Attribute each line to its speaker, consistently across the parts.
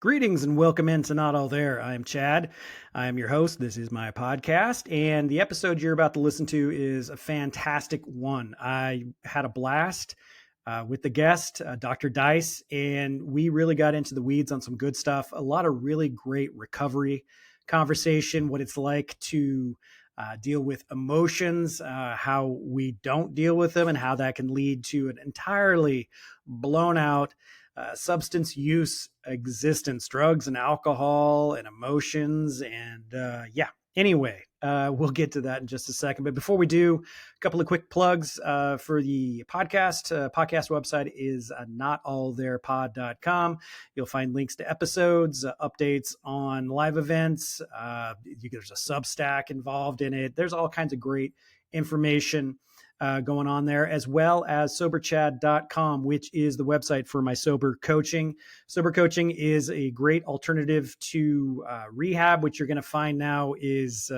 Speaker 1: Greetings and welcome into Not All There. I am Chad. I am your host. This is my podcast, and the episode you're about to listen to is a fantastic one. I had a blast with the guest, Dr. Dice, and we really got into the weeds on some good stuff. A lot of really great recovery conversation, what it's like to deal with emotions, how we don't deal with them, and how that can lead to an entirely blown out substance use existence, drugs and alcohol and emotions. And anyway, we'll get to that in just a second. But before we do, a couple of quick plugs for the podcast. Podcast website is notalltherepod.com. You'll find links to episodes, updates on live events. There's a Substack involved in it. There's all kinds of great information going on there, as well as soberchad.com, which is the website for my sober coaching. Sober coaching is a great alternative to rehab. What you're going to find now is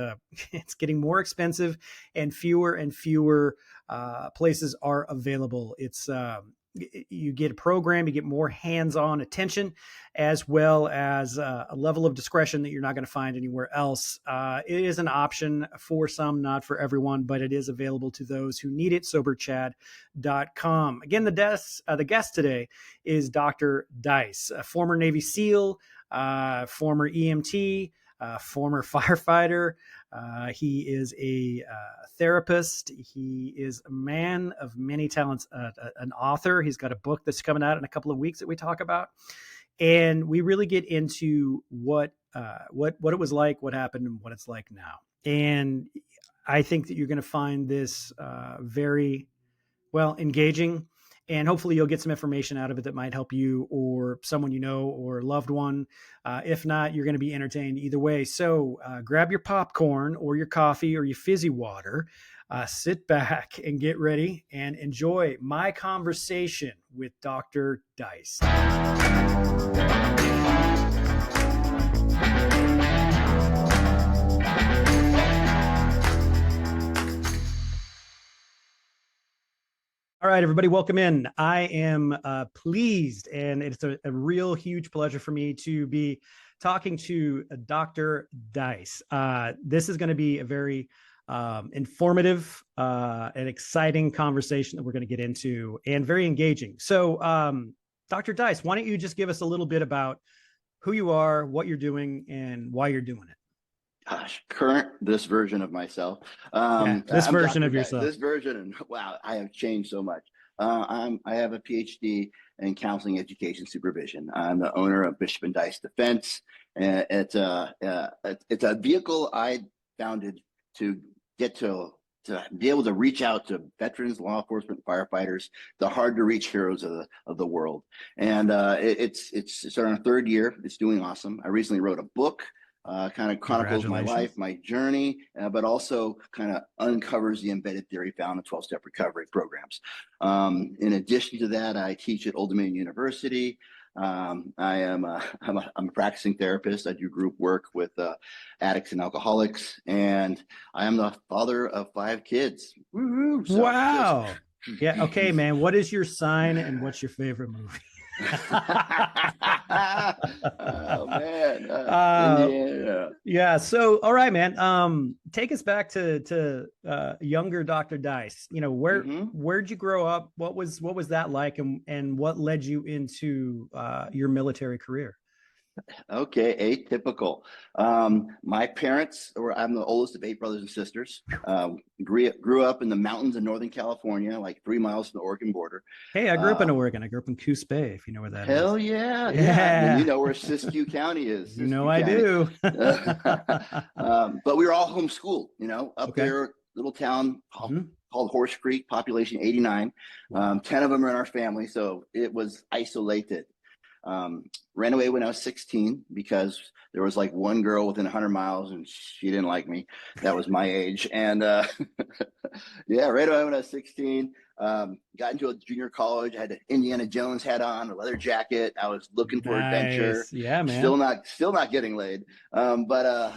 Speaker 1: it's getting more expensive and fewer places are available. It's you get a program, you get more hands-on attention, as well as a level of discretion that you're not going to find anywhere else. It is an option for some, not for everyone, but it is available to those who need it. Soberchad.com. Again, the guest today is Dr. Dice, a former Navy SEAL, former EMT, former firefighter. He is a therapist. He is a man of many talents, an author. He's got a book that's coming out in a couple of weeks that we talk about. And we really get into what it was like, what happened, and what it's like now. And I think that you're going to find this very engaging. And hopefully you'll get some information out of it that might help you or someone you know or loved one. If not, you're going to be entertained either way. So grab your popcorn or your coffee or your fizzy water, sit back and get ready and enjoy my conversation with Dr. Dice. All right, everybody, welcome in. I am pleased, and it's a real huge pleasure for me to be talking to Dr. Dice. This is going to be a very informative and exciting conversation that we're going to get into, and very engaging. So, Dr. Dice, why don't you just give us a little bit about who you are, what you're doing, and why you're doing it?
Speaker 2: Gosh, this version of myself.
Speaker 1: This version of yourself.
Speaker 2: This version, and wow, I have changed so much. I have a PhD in counseling education supervision. I'm the owner of Bishop and Dice Defense, and it's a vehicle I founded to get to be able to reach out to veterans, law enforcement, firefighters, the hard to reach heroes of the world. And it's our third year. It's doing awesome. I recently wrote a book. Kind of chronicles my life, my journey, but also kind of uncovers the embedded theory found in 12-step recovery programs. In addition to that, I teach at Old Dominion University. I'm a practicing therapist. I do group work with addicts and alcoholics, and I am the father of 5 kids. Woo-hoo! So
Speaker 1: wow. Yeah. Okay, man. What is your sign and what's your favorite movie?
Speaker 2: Oh man.
Speaker 1: Yeah. So, all right, man. Take us back to younger Dr. Dice. You know, where'd you grow up? What was that like, and what led you into your military career?
Speaker 2: Okay, atypical. My parents I'm the oldest of 8 brothers and sisters. Grew up in the mountains of Northern California, like 3 miles from the Oregon border.
Speaker 1: Hey, I grew up in Oregon. I grew up in Coos Bay, if you know where that is.
Speaker 2: Hell yeah. And you know where Siskiyou County is.
Speaker 1: You know I do.
Speaker 2: But we were all homeschooled, up there, little town called Horse Creek, population 89. 10 of them are in our family, so it was isolated. Ran away when I was 16 because there was like one girl within 100 miles and she didn't like me. That was my age. And ran away when I was 16. Got into a junior college. I had an Indiana Jones hat on, a leather jacket. I was looking for adventure.
Speaker 1: Yeah, man.
Speaker 2: Still not getting laid. But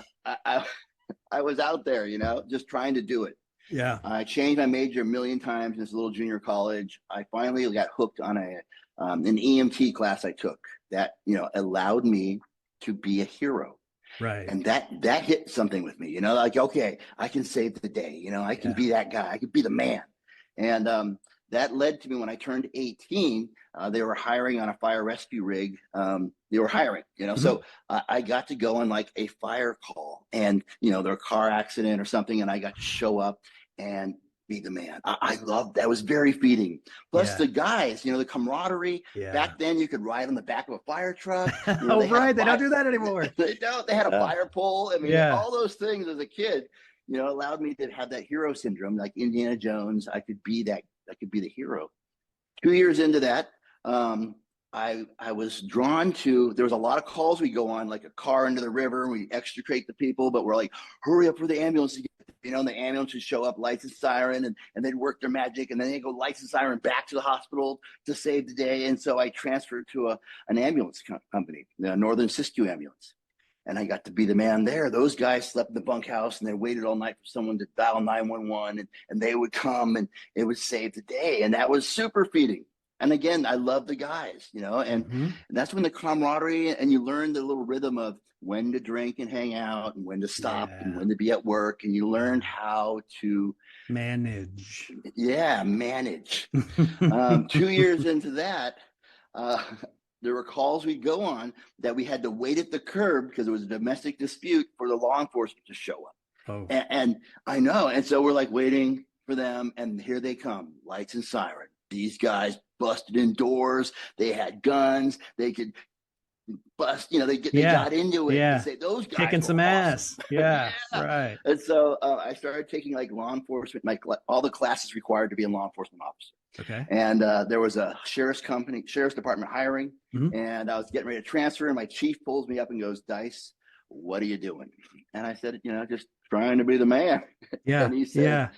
Speaker 2: I was out there, just trying to do it.
Speaker 1: Yeah.
Speaker 2: I changed my major a million times in this little junior college. I finally got hooked on an EMT class I took that, allowed me to be a hero.
Speaker 1: Right.
Speaker 2: And that hit something with me, like, okay, I can save the day, I can
Speaker 1: Yeah.
Speaker 2: be that guy, I can be the man. And that led to me when I turned 18. They were hiring on a fire rescue rig. They were hiring, so I got to go on like a fire call, and their car accident or something, and I got to show up and be the man. I loved that. It was very feeding. Plus
Speaker 1: Yeah.
Speaker 2: the guys, the camaraderie.
Speaker 1: Yeah.
Speaker 2: Back then, you could ride on the back of a fire truck.
Speaker 1: Oh,
Speaker 2: They had a
Speaker 1: right. They don't
Speaker 2: fire.
Speaker 1: do that anymore.
Speaker 2: They don't. They had a fire pole. I mean,
Speaker 1: Yeah.
Speaker 2: all those things as a kid, allowed me to have that hero syndrome, like Indiana Jones. I could be that. I could be the hero. 2 years into that, I was drawn to. There was a lot of calls we go on, like a car into the river, and we extricate the people, but we're like, hurry up for the ambulance. The ambulance would show up, lights and siren, and they'd work their magic, and then they go lights and siren back to the hospital to save the day. And so I transferred to an ambulance company, the Northern Siskiyou Ambulance. And I got to be the man there. Those guys slept in the bunkhouse, and they waited all night for someone to dial 911, and they would come, and it would save the day. And that was super feeding. And again, I love the guys, and that's when the camaraderie, and you learn the little rhythm of when to drink and hang out, and when to stop, and when to be at work. And you learn how to
Speaker 1: manage.
Speaker 2: Yeah, manage. 2 years into that, there were calls we'd go on that we had to wait at the curb because it was a domestic dispute for the law enforcement to show up.
Speaker 1: Oh.
Speaker 2: And I know. And so we're like waiting for them, and here they come, lights and siren. These guys busted in doors. They had guns. They could bust, they got into it.
Speaker 1: Yeah.
Speaker 2: To say those guys
Speaker 1: kicking some
Speaker 2: awesome.
Speaker 1: ass. Yeah. Right.
Speaker 2: And so I started taking like law enforcement, like all the classes required to be a law enforcement officer.
Speaker 1: Okay.
Speaker 2: And there was a sheriff's department hiring, and I was getting ready to transfer, and my chief pulls me up and goes, Dice, what are you doing? And I said, just trying to be the man.
Speaker 1: Yeah.
Speaker 2: And he said,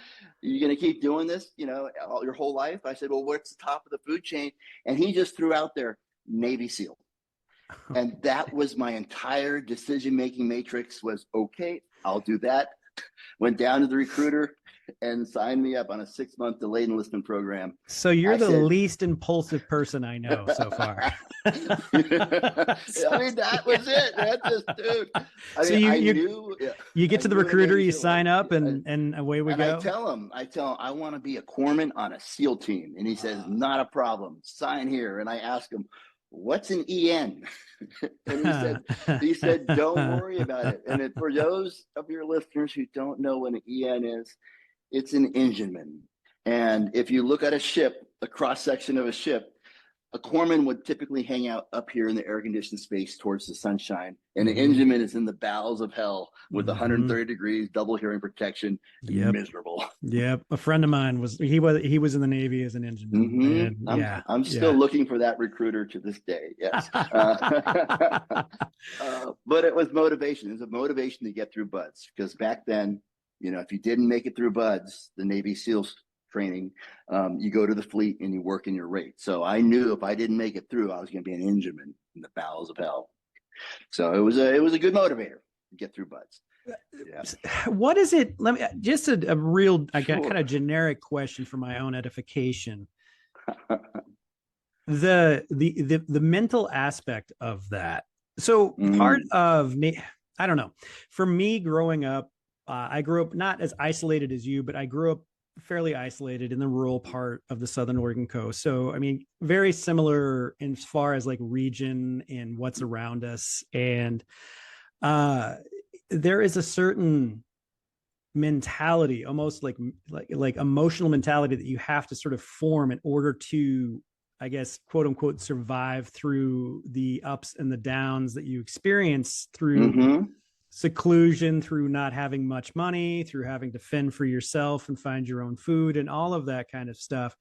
Speaker 2: you're going to keep doing this, your whole life? I said, well, what's the top of the food chain? And he just threw out there, Navy SEAL. And that was my entire decision-making matrix was, okay, I'll do that. Went down to the recruiter and signed me up on a 6-month delayed enlistment program.
Speaker 1: So you're the least impulsive person I know so far.
Speaker 2: I mean, that was it. That's just, dude.
Speaker 1: You get to the recruiter, you sign up, and away we go.
Speaker 2: I tell him, I want to be a corpsman on a SEAL team. And he says, not a problem. Sign here. And I ask him, what's an EN? And he said, don't worry about it. And for those of your listeners who don't know what an EN is, it's an engineman. And if you look at a ship, a cross section of a ship, a corpsman would typically hang out up here in the air conditioned space towards the sunshine. And an engineman is in the bowels of hell with 130 degrees, double hearing protection, miserable.
Speaker 1: Yep. A friend of mine was in the Navy as an engineman.
Speaker 2: I'm still looking for that recruiter to this day. Yes. But it was motivation. It was a motivation to get through BUDS, because back then, if you didn't make it through BUDS, the Navy SEALs training, you go to the fleet and you work in your rate. So I knew if I didn't make it through, I was going to be an engineman in the bowels of hell. So it was a good motivator to get through BUDS.
Speaker 1: Yeah. What is it? Let me just a real, I got kind of generic question for my own edification. The mental aspect of that. So part of me, I don't know. For me, growing up, I grew up not as isolated as you, but I grew up fairly isolated in the rural part of the Southern Oregon coast. So, I mean, very similar as far as like region and what's around us. And there is a certain mentality, almost like emotional mentality that you have to sort of form in order to, I guess, quote unquote, survive through the ups and the downs that you experience through seclusion, through not having much money, through having to fend for yourself and find your own food and all of that kind of stuff.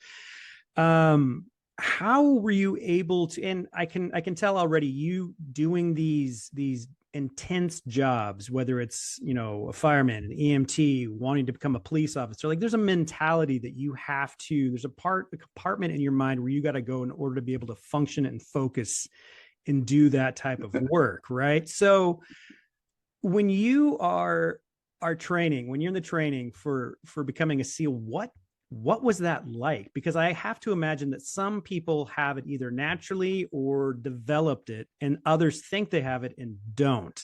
Speaker 1: How were you able to, and I can tell already, you doing these intense jobs, whether it's, a fireman, an EMT, wanting to become a police officer, like there's a mentality that you have to, there's a compartment in your mind where you got to go in order to be able to function and focus and do that type of work. Right. So when you are our training, when you're in the training for becoming a SEAL, what was that like? Because I have to imagine that some people have it either naturally or developed it, and others think they have it and don't.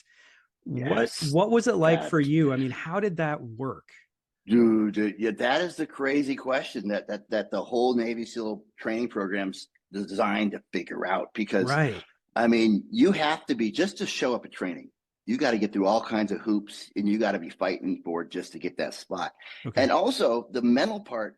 Speaker 2: Yes.
Speaker 1: What was it like
Speaker 2: Yeah.
Speaker 1: for you? I mean, how did that work?
Speaker 2: Dude, yeah, that is the crazy question that the whole Navy SEAL training program's designed to figure out. Because
Speaker 1: Right.
Speaker 2: I mean, you have to be just to show up at training. You got to get through all kinds of hoops, and you got to be fighting for it just to get that spot.
Speaker 1: Okay.
Speaker 2: And also the mental part,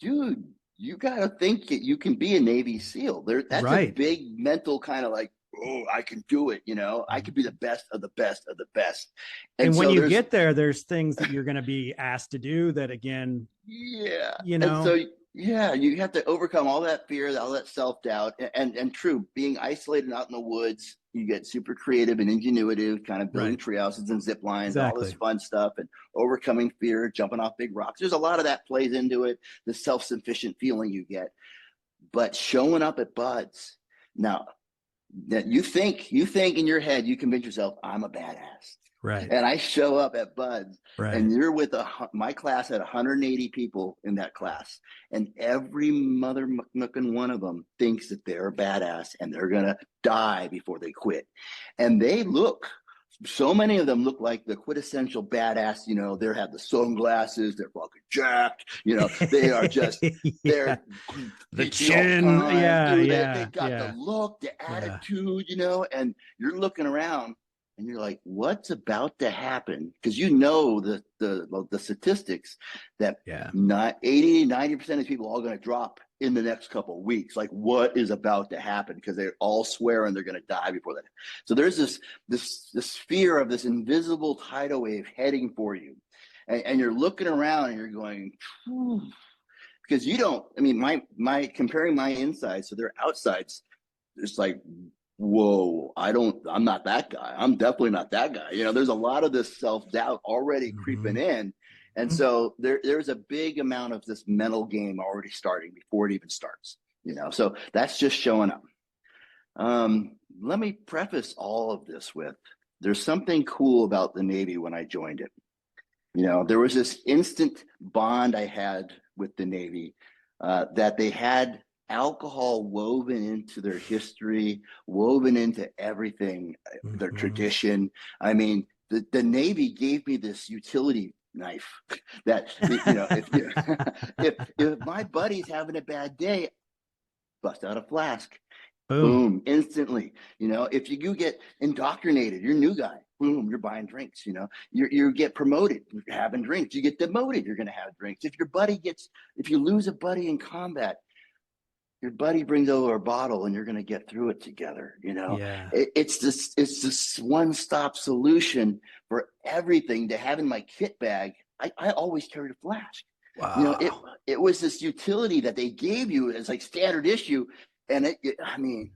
Speaker 2: dude. You got to think that you can be a Navy SEAL. That's a
Speaker 1: Right.
Speaker 2: big mental kind of like, oh, I can do it. I could be the best of the best of the best. And
Speaker 1: And when
Speaker 2: so
Speaker 1: you
Speaker 2: there's
Speaker 1: get there, there's things that you're going to be asked to do that, again,
Speaker 2: Yeah.
Speaker 1: you
Speaker 2: And
Speaker 1: know,
Speaker 2: so yeah, you have to overcome all that fear, all that self-doubt. And true, being isolated out in the woods, you get super creative and ingenuitive, kind of building
Speaker 1: right.
Speaker 2: tree houses and zip lines, all this
Speaker 1: Exactly.
Speaker 2: fun stuff, and overcoming fear, jumping off big rocks. There's a lot of that plays into it, the self-sufficient feeling you get. But showing up at Buds, now that you think in your head, you convince yourself, I'm a badass.
Speaker 1: Right.
Speaker 2: And I show up at Buds,
Speaker 1: Right.
Speaker 2: and you're with my class had 180 people in that class, and every mother mucking one of them thinks that they're a badass and they're gonna die before they quit. And they look, so many of them look like the quintessential badass. They have the sunglasses, they're fucking jacked. They are just
Speaker 1: Yeah.
Speaker 2: they're
Speaker 1: The
Speaker 2: geeky all the
Speaker 1: chin.
Speaker 2: time,
Speaker 1: Yeah.
Speaker 2: dude. They
Speaker 1: Yeah.
Speaker 2: got the
Speaker 1: Yeah.
Speaker 2: look, the
Speaker 1: Yeah.
Speaker 2: attitude, and you're looking around and you're like, what's about to happen? Because the statistics that
Speaker 1: Yeah.
Speaker 2: not 80, 90% of people are all going to drop in the next couple of weeks. Like, what is about to happen? Because they're all swearing they're going to die before that. So there's this fear of this invisible tidal wave heading for you. And you're looking around and you're going, Phew. Because you don't, I mean, my comparing my insides to their outsides, it's like, whoa, I'm not that guy. I'm definitely not that guy. There's a lot of this self-doubt already creeping
Speaker 1: Mhm.
Speaker 2: in. And so there's a big amount of this mental game already starting before it even starts. So that's just showing up. Let me preface all of this with, there's something cool about the Navy when I joined it. There was this instant bond I had with the Navy, that they had alcohol woven into their history, woven into everything, their
Speaker 1: Mhm.
Speaker 2: tradition. I mean, the Navy gave me this utility knife that, if my buddy's having a bad day, bust out a flask.
Speaker 1: Boom.
Speaker 2: Boom, instantly. If you get indoctrinated, you're a new guy. Boom, you're buying drinks. You get promoted, you're having drinks. You get demoted, you're going to have drinks. If you lose a buddy in combat, your buddy brings over a bottle and you're going to get through it together.
Speaker 1: Yeah.
Speaker 2: It's this one-stop solution for everything. To have in my kit bag, I always carried a flask. It
Speaker 1: Wow.
Speaker 2: it was this utility that they gave you as like standard issue, and I mean,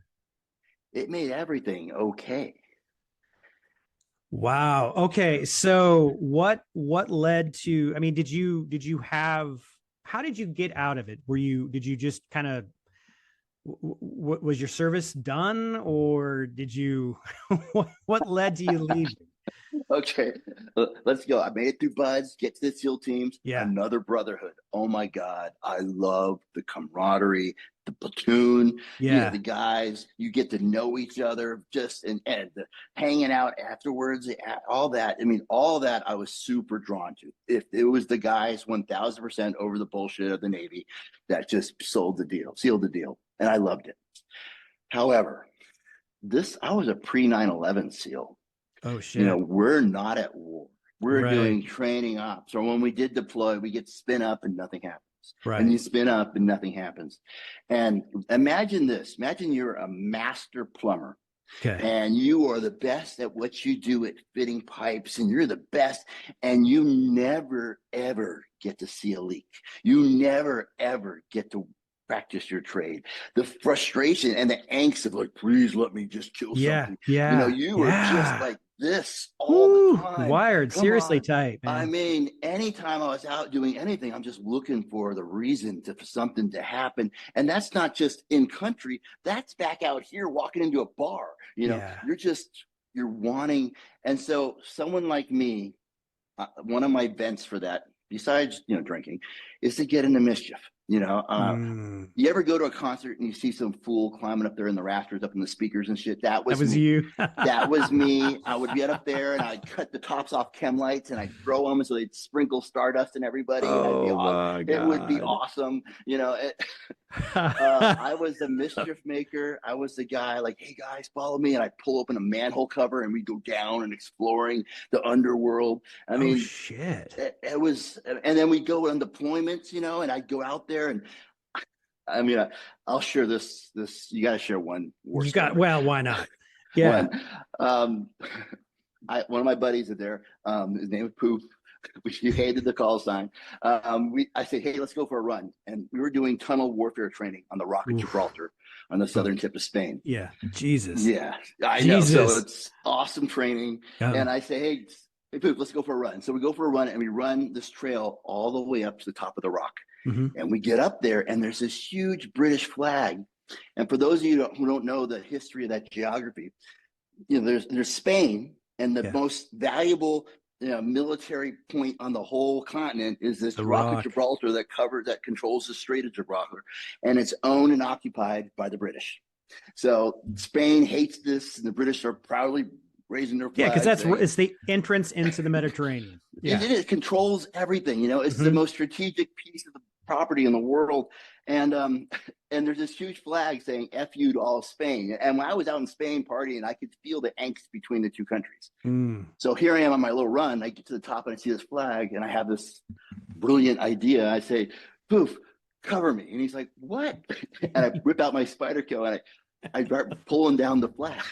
Speaker 2: it made everything okay.
Speaker 1: Wow. Okay. So what led to, I mean, did you have, how did you get out of it? Did you just kind of, was your service done, or did you, what led to you leaving?
Speaker 2: Okay, let's go. I made it through Buds, get to the SEAL teams,
Speaker 1: Yeah.
Speaker 2: another brotherhood. Oh my God, I love the camaraderie, the platoon,
Speaker 1: Yeah.
Speaker 2: the guys, you get to know each other, just and the hanging out afterwards, all that. I mean, all that I was super drawn to. If it was the guys 1000% over the bullshit of the Navy that just sold the deal, sealed the deal, and I loved it. However, I was a pre 9/11 SEAL.
Speaker 1: Oh shit.
Speaker 2: We're not at war. We're
Speaker 1: Right.
Speaker 2: doing training ops. Or when we did deploy, we get spin up and nothing happens. And
Speaker 1: Right.
Speaker 2: you spin up and nothing happens. And imagine this. Imagine you're a master plumber
Speaker 1: Okay.
Speaker 2: and you are the best at what you do at fitting pipes, and you're the best, and you never ever get to see a leak. You never ever get to practice your trade. The frustration and the angst of like, please let me just kill
Speaker 1: Yeah.
Speaker 2: something.
Speaker 1: Yeah.
Speaker 2: You are just
Speaker 1: Yeah.
Speaker 2: like this all the
Speaker 1: Woo.
Speaker 2: time.
Speaker 1: Wired.
Speaker 2: Come
Speaker 1: Seriously
Speaker 2: on.
Speaker 1: tight,
Speaker 2: I
Speaker 1: man.
Speaker 2: mean, anytime I was out doing anything, I'm just looking for the reason for something to happen. And that's not just in country, that's back out here walking into a bar.
Speaker 1: Yeah.
Speaker 2: You're wanting. And so someone like me, one of my vents for that, besides drinking, is to get into mischief. You ever go to a concert and you see some fool climbing up there in the rafters, up in the speakers and shit? That
Speaker 1: That
Speaker 2: was
Speaker 1: was
Speaker 2: me.
Speaker 1: you.
Speaker 2: That was me. I would get up there and I'd cut the tops off chem lights and I'd throw them so they'd sprinkle stardust and everybody, and I'd be
Speaker 1: Oh
Speaker 2: awesome.
Speaker 1: my
Speaker 2: It would be
Speaker 1: God.
Speaker 2: awesome. I was the mischief maker. I was the guy like, hey guys, follow me, and I'd pull open a manhole cover and we'd go down and exploring the underworld. I
Speaker 1: Oh
Speaker 2: mean,
Speaker 1: shit.
Speaker 2: it was, and then we'd go on deployments, and I'd go out there and I mean, I'll share this. You got to share one war
Speaker 1: You got,
Speaker 2: story.
Speaker 1: well, why not? Yeah.
Speaker 2: One, um, one of my buddies is there. His name was Poof. He hated the call sign. I say, hey, let's go for a run. And we were doing tunnel warfare training on the Rock of Gibraltar on the southern tip of Spain.
Speaker 1: Yeah. Jesus.
Speaker 2: Yeah, I know.
Speaker 1: Jesus.
Speaker 2: So it's awesome training.
Speaker 1: Yeah.
Speaker 2: And I say, hey, Poof, let's go for a run. So we go for a run and we run this trail all the way up to the top of the rock. And we get up there and there's this huge British flag. And for those of you who don't know the history of that geography, there's Spain, and the most valuable military point on the whole continent is this Rock of Gibraltar that controls the Strait of Gibraltar, and it's owned and occupied by the British. So Spain hates this, and the British are proudly raising their flag.
Speaker 1: Yeah, because it's the entrance into the Mediterranean. Yeah.
Speaker 2: It controls everything. It's the most strategic piece of the property in the world. And there's this huge flag saying "F you" to all of Spain. And when I was out in Spain partying, I could feel the angst between the two countries. So here I am on my little run. I get to the top and I see this flag, and I have this brilliant idea. I say, "Poof, cover me." And he's like, "What?" And I whip out my spider kill and I start pulling down the flag.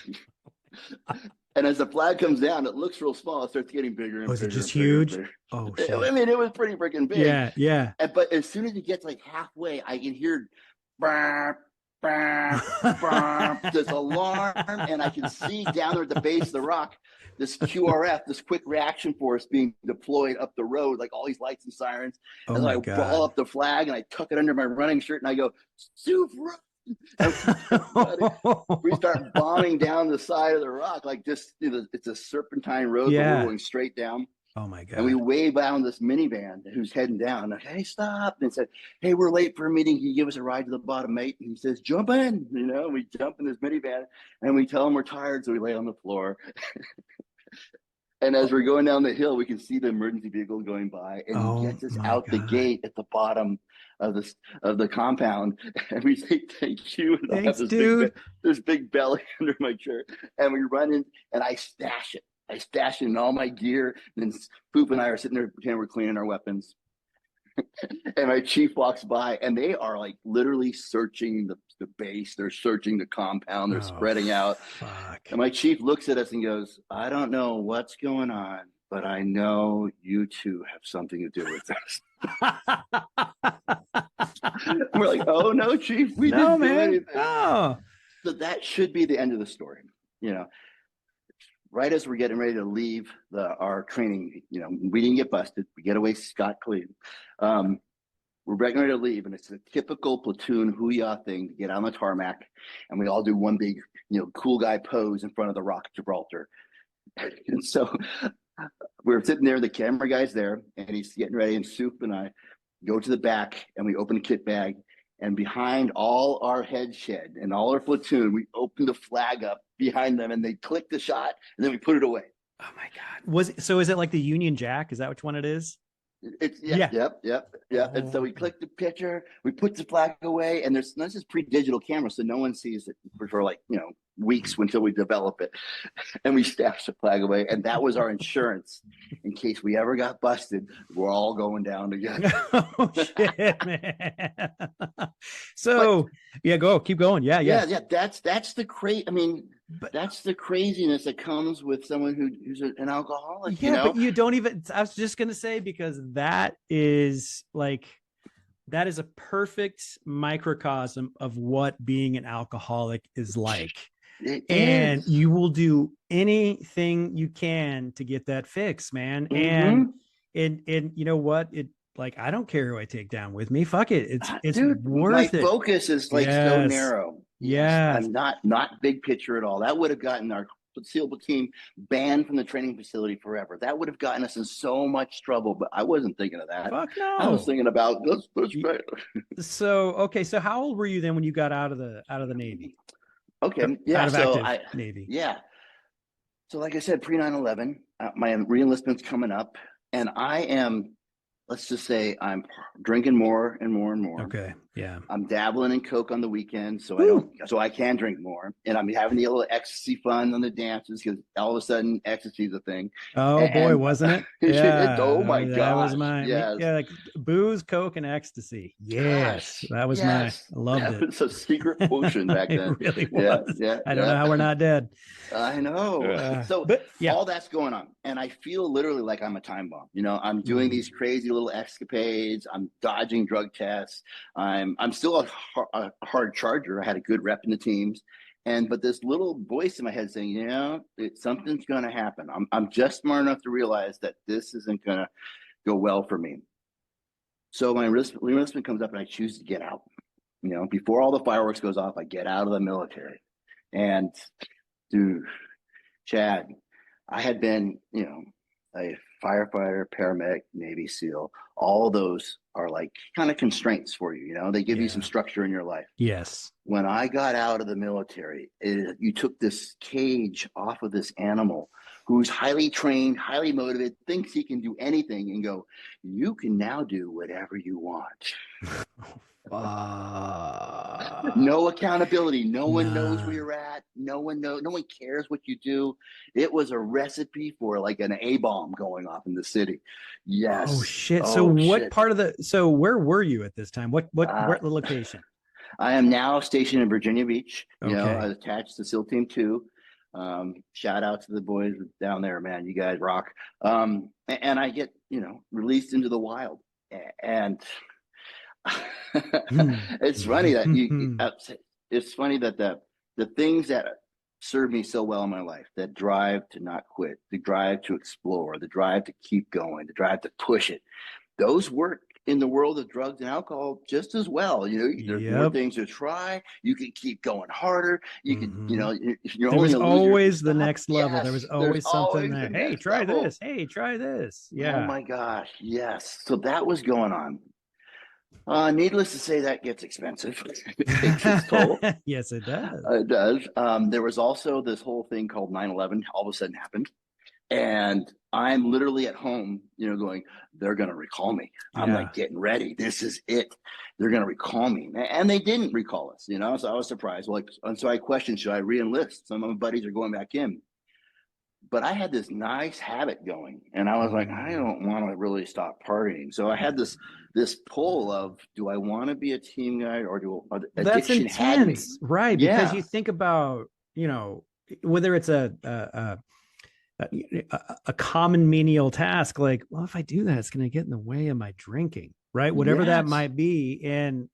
Speaker 2: And as the flag comes down, it looks real small. It starts getting bigger and bigger.
Speaker 1: Is it just huge? Oh, shit.
Speaker 2: I mean, it was pretty freaking big.
Speaker 1: Yeah.
Speaker 2: But as soon as it gets like halfway, I can hear burp, burp, burp, this alarm, and I can see down there at the base of the rock, this QRF, this quick reaction force being deployed up the road, like all these lights and sirens.
Speaker 1: Oh,
Speaker 2: and
Speaker 1: my
Speaker 2: I
Speaker 1: God.
Speaker 2: Ball up the flag and I tuck it under my running shirt and I go, "Soup, run!" We start bombing down the side of the rock like this. It's a serpentine road, but we're going straight down.
Speaker 1: Oh my God.
Speaker 2: And we wave down this minivan who's heading down. Like, "Hey, stop!" And said, "Hey, we're late for a meeting. Can you give us a ride to the bottom, mate?" And he says, "Jump in." We jump in this minivan and we tell him we're tired, so we lay on the floor. And as we're going down the hill, we can see the emergency vehicle going by, and he gets us out the gate at the bottom of the compound, and we say, "Thank you." And
Speaker 1: Thanks,
Speaker 2: I have this big belly under my shirt, and we run in, and I stash it. I stash it in all my gear. And then Poop and I are sitting there pretending we're cleaning our weapons. And my chief walks by, and they are like literally searching the base. They're searching the compound. They're spreading out.
Speaker 1: Fuck.
Speaker 2: And my chief looks at us and goes, "I don't know what's going on, but I know you two have something to do with this." We're like, "Oh no, chief, we didn't do anything."
Speaker 1: No.
Speaker 2: So that should be the end of the story. Right as we're getting ready to leave our training, we didn't get busted. We get away scot-clean. We're getting ready to leave, and it's a typical platoon hoo-yah thing to get on the tarmac, and we all do one big, cool guy pose in front of the Rock of Gibraltar. And so we're sitting there, the camera guy's there, and he's getting ready, and Soup and I go to the back, and we open a kit bag, and behind all our head shed and all our platoon, we open the flag up behind them, and they click the shot, and then we put it away.
Speaker 1: Oh my God. Is it like the Union Jack? Is that which one it is?
Speaker 2: Yep. And so we click the picture, we put the flag away, and this is pre-digital camera, so no one sees it for like weeks until we develop it. And we stashed the flag away, and that was our insurance in case we ever got busted. We're all going down together.
Speaker 1: Oh shit, man. So keep going. Yeah.
Speaker 2: That's the that's the craziness that comes with someone who's an alcoholic.
Speaker 1: But you don't even. I was just gonna say, because that is a perfect microcosm of what being an alcoholic is like. And you will do anything you can to get that fix, man. And you know what? I don't care who I take down with me. Fuck it. It's worth it.
Speaker 2: My focus is so narrow.
Speaker 1: Yeah.
Speaker 2: I'm not big picture at all. That would have gotten our SEAL team banned from the training facility forever. That would have gotten us in so much trouble, but I wasn't thinking of that.
Speaker 1: Fuck
Speaker 2: I was
Speaker 1: no.
Speaker 2: thinking about let's
Speaker 1: Y-
Speaker 2: try.
Speaker 1: So okay, so how old were you then when you got out of the Navy?
Speaker 2: Okay,
Speaker 1: Out
Speaker 2: yeah.
Speaker 1: of
Speaker 2: So
Speaker 1: active Navy.
Speaker 2: yeah. So like I said, pre 9/11, my reenlistment's coming up, and I am, let's just say, I'm drinking more and more and more.
Speaker 1: Okay. Yeah.
Speaker 2: I'm dabbling in coke on the weekends,
Speaker 1: Woo.
Speaker 2: so I can drink more, and I'm having the little ecstasy fun on the dances because all of a sudden ecstasy is a thing,
Speaker 1: Oh boy,
Speaker 2: and
Speaker 1: wasn't it?
Speaker 2: oh
Speaker 1: Yeah,
Speaker 2: my
Speaker 1: that was
Speaker 2: gosh,
Speaker 1: mine.
Speaker 2: yes,
Speaker 1: Yeah, like booze, coke, and ecstasy. Yes,
Speaker 2: gosh,
Speaker 1: that was my. I
Speaker 2: yes,
Speaker 1: loved
Speaker 2: that
Speaker 1: it.
Speaker 2: was a secret potion back
Speaker 1: It
Speaker 2: then.
Speaker 1: really
Speaker 2: Yeah,
Speaker 1: was.
Speaker 2: yeah,
Speaker 1: I don't
Speaker 2: yeah.
Speaker 1: know how we're not dead.
Speaker 2: I know. So
Speaker 1: But yeah.
Speaker 2: all that's going on, and I feel literally like I'm a time bomb. I'm doing
Speaker 1: Mm,
Speaker 2: these crazy little escapades. I'm dodging drug tests. I'm still a hard charger. I had a good rep in the teams, but this little voice in my head saying, something's going to happen. I'm just smart enough to realize that this isn't going to go well for me. So my enlistment comes up, and I choose to get out. Before all the fireworks goes off, I get out of the military, and dude, Chad, I had been, a firefighter, paramedic, Navy SEAL. All of those are like kind of constraints for you. They give you some
Speaker 1: yeah.
Speaker 2: structure in your life.
Speaker 1: Yes.
Speaker 2: When I got out of the military, you took this cage off of this animal who's highly trained, highly motivated, thinks he can do anything, and go, you can now do whatever you want. No accountability. No one knows where
Speaker 1: None.
Speaker 2: you're at. No one knows. No one cares what you do. It was a recipe for like an A bomb going off in the city.
Speaker 1: Oh
Speaker 2: Yes.
Speaker 1: shit. So
Speaker 2: Oh
Speaker 1: what
Speaker 2: shit.
Speaker 1: part of the so where were you at this time?
Speaker 2: Uh,
Speaker 1: Where the location?
Speaker 2: I am now stationed in Virginia Beach. I
Speaker 1: Okay.
Speaker 2: was attached to SEAL Team 2. Shout out to the boys down there, man. You guys rock. And I get, released into the wild. And it's funny that it's funny that the things that served me so well in my life, that drive to not quit, the drive to explore, the drive to keep going, the drive to push it, those work in the world of drugs and alcohol just as well. There's more
Speaker 1: Yep.
Speaker 2: things to try. You can keep going harder. You can,
Speaker 1: Hmm.
Speaker 2: you're
Speaker 1: There
Speaker 2: only
Speaker 1: was
Speaker 2: gonna lose if you
Speaker 1: always the
Speaker 2: stop.
Speaker 1: next level. There was
Speaker 2: Yes, there's
Speaker 1: always something
Speaker 2: always the
Speaker 1: there. Hey,
Speaker 2: next
Speaker 1: try this.
Speaker 2: level.
Speaker 1: Hey, try this.
Speaker 2: Oh
Speaker 1: Yeah.
Speaker 2: my gosh, yes. So that was going on. Needless to say, that gets expensive. It takes its toll.
Speaker 1: Yes, it does.
Speaker 2: It does. There was also this whole thing called 9/11. All of a sudden happened. And I'm literally at home, going, they're going to recall me. I'm
Speaker 1: Yeah.
Speaker 2: like getting ready. This is it. They're going to recall me. And they didn't recall us, so I was surprised. And so I questioned, should I re-enlist? Some of my buddies are going back in. But I had this nice habit going, and I was like, I
Speaker 1: Mm.
Speaker 2: don't want to really stop partying. So I had this pull of, do I want to be a team guy, or do
Speaker 1: That's
Speaker 2: addiction had me?
Speaker 1: intense, right? Because
Speaker 2: Yeah.
Speaker 1: you think about, whether it's a common menial task, like, well, if I do that, it's going to get in the way of my drinking, right? Whatever that
Speaker 2: Yes.
Speaker 1: might be. And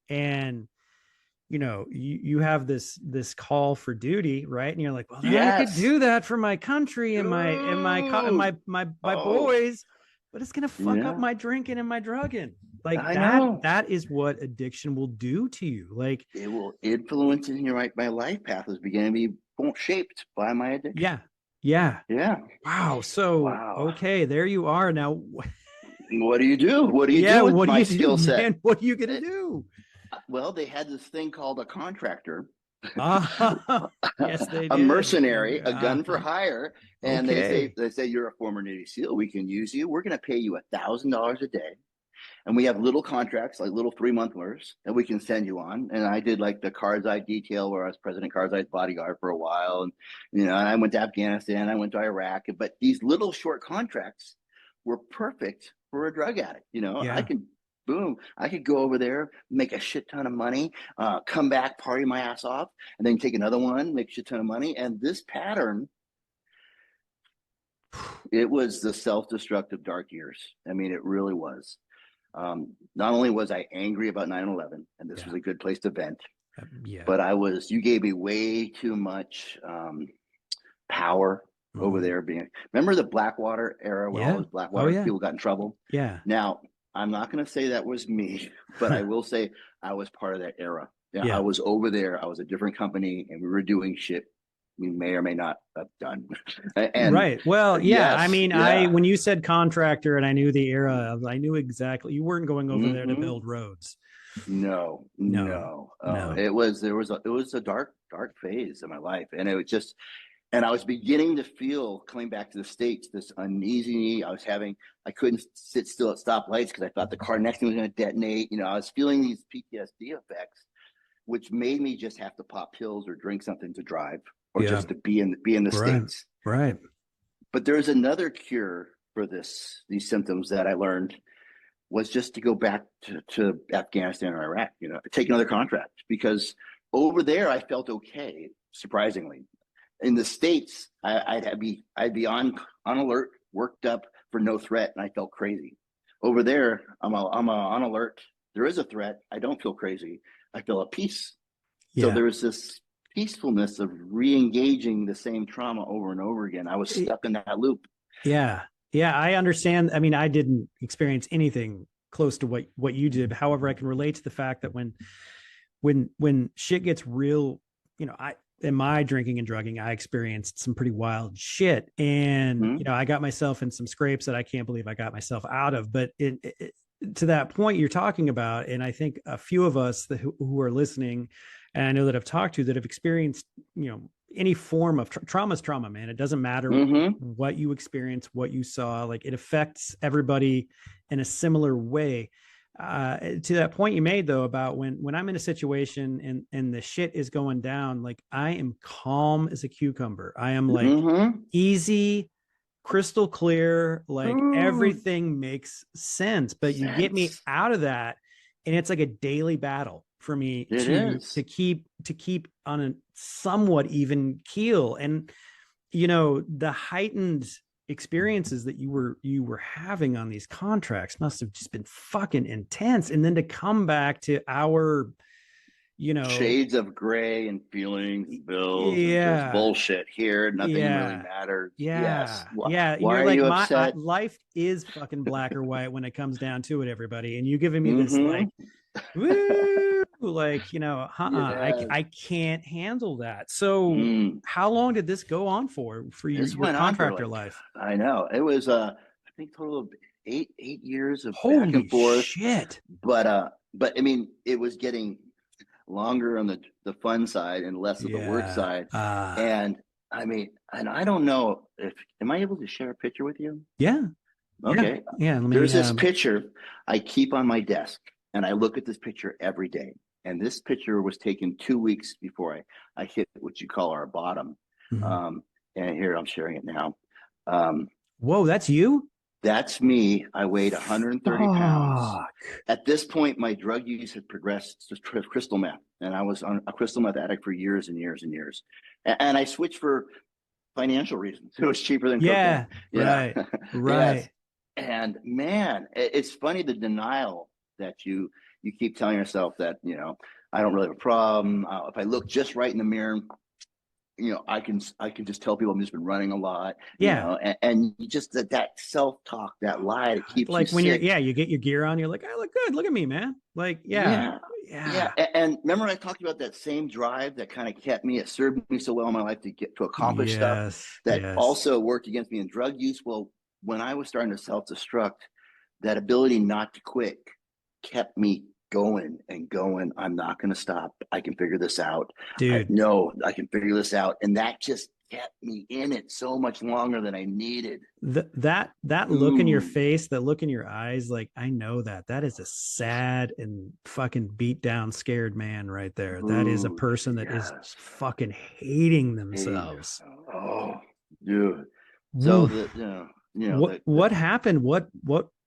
Speaker 1: you have this call for duty, right? And you're like, well, I could
Speaker 2: Yes.
Speaker 1: do that for my country and
Speaker 2: Dude.
Speaker 1: my
Speaker 2: Oh,
Speaker 1: boys, but it's gonna fuck up
Speaker 2: yeah.
Speaker 1: my drinking and my drugging. Like
Speaker 2: I
Speaker 1: that
Speaker 2: know.
Speaker 1: that is what addiction will do to you. Like,
Speaker 2: It will influence in your right. My life path is beginning to be shaped by my addiction.
Speaker 1: yeah, yeah.
Speaker 2: Yeah.
Speaker 1: Wow. So
Speaker 2: Wow.
Speaker 1: okay, there you are now.
Speaker 2: What do you do? What do you
Speaker 1: Yeah,
Speaker 2: do with
Speaker 1: what do
Speaker 2: my
Speaker 1: you do,
Speaker 2: skill set?
Speaker 1: man? What are you gonna
Speaker 2: It,
Speaker 1: do?
Speaker 2: well, they had this thing called a contractor,
Speaker 1: Yes, they
Speaker 2: a
Speaker 1: did.
Speaker 2: mercenary, a gun for hire, and they say
Speaker 1: Okay.
Speaker 2: you're a former Navy SEAL. We can use you. We're going to pay you $1,000 a day. And we have little contracts, like little 3-monthers that we can send you on. And I did like the Karzai detail where I was President Karzai's bodyguard for a while. And, I went to Afghanistan, I went to Iraq. But these little short contracts were perfect for a drug addict. I
Speaker 1: Yeah.
Speaker 2: can, boom, I could go over there, make a shit ton of money, come back, party my ass off, and then take another one, make a shit ton of money. And this pattern, it was the self-destructive dark years. I mean, it really was. Not only was I angry about 9/11, and this
Speaker 1: Yeah.
Speaker 2: was a good place to vent,
Speaker 1: Yeah.
Speaker 2: but you gave me way too much power over
Speaker 1: Mhm.
Speaker 2: there. Remember the Blackwater era when all
Speaker 1: Yeah.
Speaker 2: those
Speaker 1: Oh
Speaker 2: Blackwater
Speaker 1: yeah.
Speaker 2: people got in trouble?
Speaker 1: Yeah.
Speaker 2: Now, I'm not going to say that was me, but I will say I was part of that era. Yeah, I
Speaker 1: Yeah.
Speaker 2: was over there. I was a different company, and we were doing shit you may or may not have done. And
Speaker 1: Right. Well, yeah. I
Speaker 2: yes,
Speaker 1: mean,
Speaker 2: yeah.
Speaker 1: when you said contractor and I knew the era, I knew exactly you weren't going over there to
Speaker 2: Hmm.
Speaker 1: build roads.
Speaker 2: No,
Speaker 1: No,
Speaker 2: no.
Speaker 1: no.
Speaker 2: It was a dark phase of my life, and it was just, and I was beginning to feel, coming back to the States, this uneasy. I couldn't sit still at stoplights because I thought the car next to me was going to detonate. I was feeling these PTSD effects, which made me just have to pop pills or drink something to drive, or
Speaker 1: Yeah.
Speaker 2: just to be in the
Speaker 1: Right.
Speaker 2: States.
Speaker 1: Right.
Speaker 2: But there's another cure for these symptoms that I learned, was just to go back to Afghanistan or Iraq, take another contract, because over there I felt okay, surprisingly. In the States, I'd be on alert, worked up for no threat, and I felt crazy. Over there, I'm on alert. There is a threat. I don't feel crazy. I feel at peace. So
Speaker 1: Yeah.
Speaker 2: there's this peacefulness of re-engaging the same trauma over and over again. I was
Speaker 1: It-
Speaker 2: stuck in that loop.
Speaker 1: yeah. Yeah. I understand. I mean, I didn't experience anything close to what you did. However, I can relate to the fact that when shit gets real, I in my drinking and drugging, I experienced some pretty wild shit. And,
Speaker 2: Hmm.
Speaker 1: I got myself in some scrapes that I can't believe I got myself out of. But to that point you're talking about, and I think a few of us who are listening, and I know that I've talked to that have experienced, any form of trauma is trauma, man. It doesn't matter
Speaker 2: Hmm.
Speaker 1: what you experience, what you saw, like it affects everybody in a similar way. To that point you made though about when I'm in a situation and the shit is going down, like I am calm as a cucumber. I am like
Speaker 2: Hmm.
Speaker 1: easy, crystal clear, like
Speaker 2: Ooh,
Speaker 1: everything makes sense. But you get me
Speaker 2: sense.
Speaker 1: out of that, and it's like a daily battle for me
Speaker 2: It is.
Speaker 1: to keep on a somewhat even keel. And the heightened experiences that you were having on these contracts must have just been fucking intense, and then to come back to our you know
Speaker 2: Shades of gray and feelings and bills and just
Speaker 1: yeah,
Speaker 2: bullshit here. Nothing really
Speaker 1: yeah,
Speaker 2: matters. Yes.
Speaker 1: yeah, yeah.
Speaker 2: Why
Speaker 1: You're
Speaker 2: are
Speaker 1: like
Speaker 2: you
Speaker 1: my
Speaker 2: upset?
Speaker 1: life is fucking black or white when it comes down to it, everybody. And you giving me this like
Speaker 2: Mm-hmm.
Speaker 1: woo, like
Speaker 2: Yes.
Speaker 1: I can't handle that. So
Speaker 2: Mm.
Speaker 1: how long did this go on for
Speaker 2: This
Speaker 1: your
Speaker 2: went on for
Speaker 1: contractor
Speaker 2: like,
Speaker 1: life?
Speaker 2: I know. It was I think total of eight years of back
Speaker 1: Holy
Speaker 2: and forth.
Speaker 1: shit.
Speaker 2: But I mean, it was getting longer on the fun side and less of the work
Speaker 1: Yeah.
Speaker 2: side. And I mean, and I don't know if, am I able to share a picture with you?
Speaker 1: Yeah. Yeah.
Speaker 2: Okay.
Speaker 1: Yeah. Let me
Speaker 2: There's this picture I keep on my desk, and I look at this picture every day. And this picture was taken 2 weeks before I hit what you call our bottom.
Speaker 1: Mhm.
Speaker 2: Um, and here I'm sharing it now. Um,
Speaker 1: Whoa, that's you?
Speaker 2: that's me. I weighed 130 pounds.
Speaker 1: Fuck.
Speaker 2: At this point, my drug use had progressed to crystal meth, and I was on a crystal meth addict for years and years and years. And I switched for financial reasons. It was cheaper than cocaine.
Speaker 1: Yeah. Right.
Speaker 2: Yes.
Speaker 1: Right.
Speaker 2: And man, it's funny, the denial that you keep telling yourself that, I don't really have a problem. If I look just right in the mirror, I can just tell people I've just been running a lot,
Speaker 1: Yeah.
Speaker 2: and you just, that self-talk, that lie that keeps you
Speaker 1: Like when you're,
Speaker 2: sick.
Speaker 1: yeah, you get your gear on, you're like, I look good. Look at me, man. Like, yeah.
Speaker 2: Yeah. Yeah.
Speaker 1: Yeah.
Speaker 2: And remember I talked about that same drive that kind of kept me, it served me so well in my life to get to accomplish stuff
Speaker 1: Yes.
Speaker 2: that
Speaker 1: Yes.
Speaker 2: also worked against me in drug use. Well, when I was starting to self-destruct, that ability not to quit kept me going and going. I'm not going to stop. I can figure this out. I
Speaker 1: Dude,
Speaker 2: know I can figure this out. And that just kept me in it so much longer than I needed.
Speaker 1: that look in your
Speaker 2: Ooh,
Speaker 1: face, that look in your eyes, like I know that is a sad and fucking beat down, scared man right there. That is a
Speaker 2: ooh,
Speaker 1: person that is
Speaker 2: yes.
Speaker 1: fucking hating
Speaker 2: Hating.
Speaker 1: themselves.
Speaker 2: Oh, dude. So
Speaker 1: Woof. What
Speaker 2: the
Speaker 1: happened?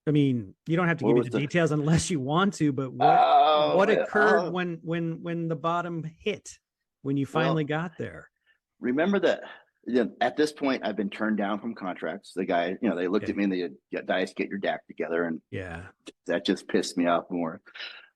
Speaker 1: I mean, you don't have to
Speaker 2: what
Speaker 1: give me
Speaker 2: was
Speaker 1: the
Speaker 2: the
Speaker 1: details unless you want to, but what
Speaker 2: oh,
Speaker 1: occurred when the bottom hit, when you finally
Speaker 2: well,
Speaker 1: got there?
Speaker 2: remember that, at this point I've been turned down from contracts. The guy, they looked
Speaker 1: Yeah.
Speaker 2: at me and they said, "Yeah, Dice, get your DAC together," and
Speaker 1: Yeah.
Speaker 2: that just pissed me off more.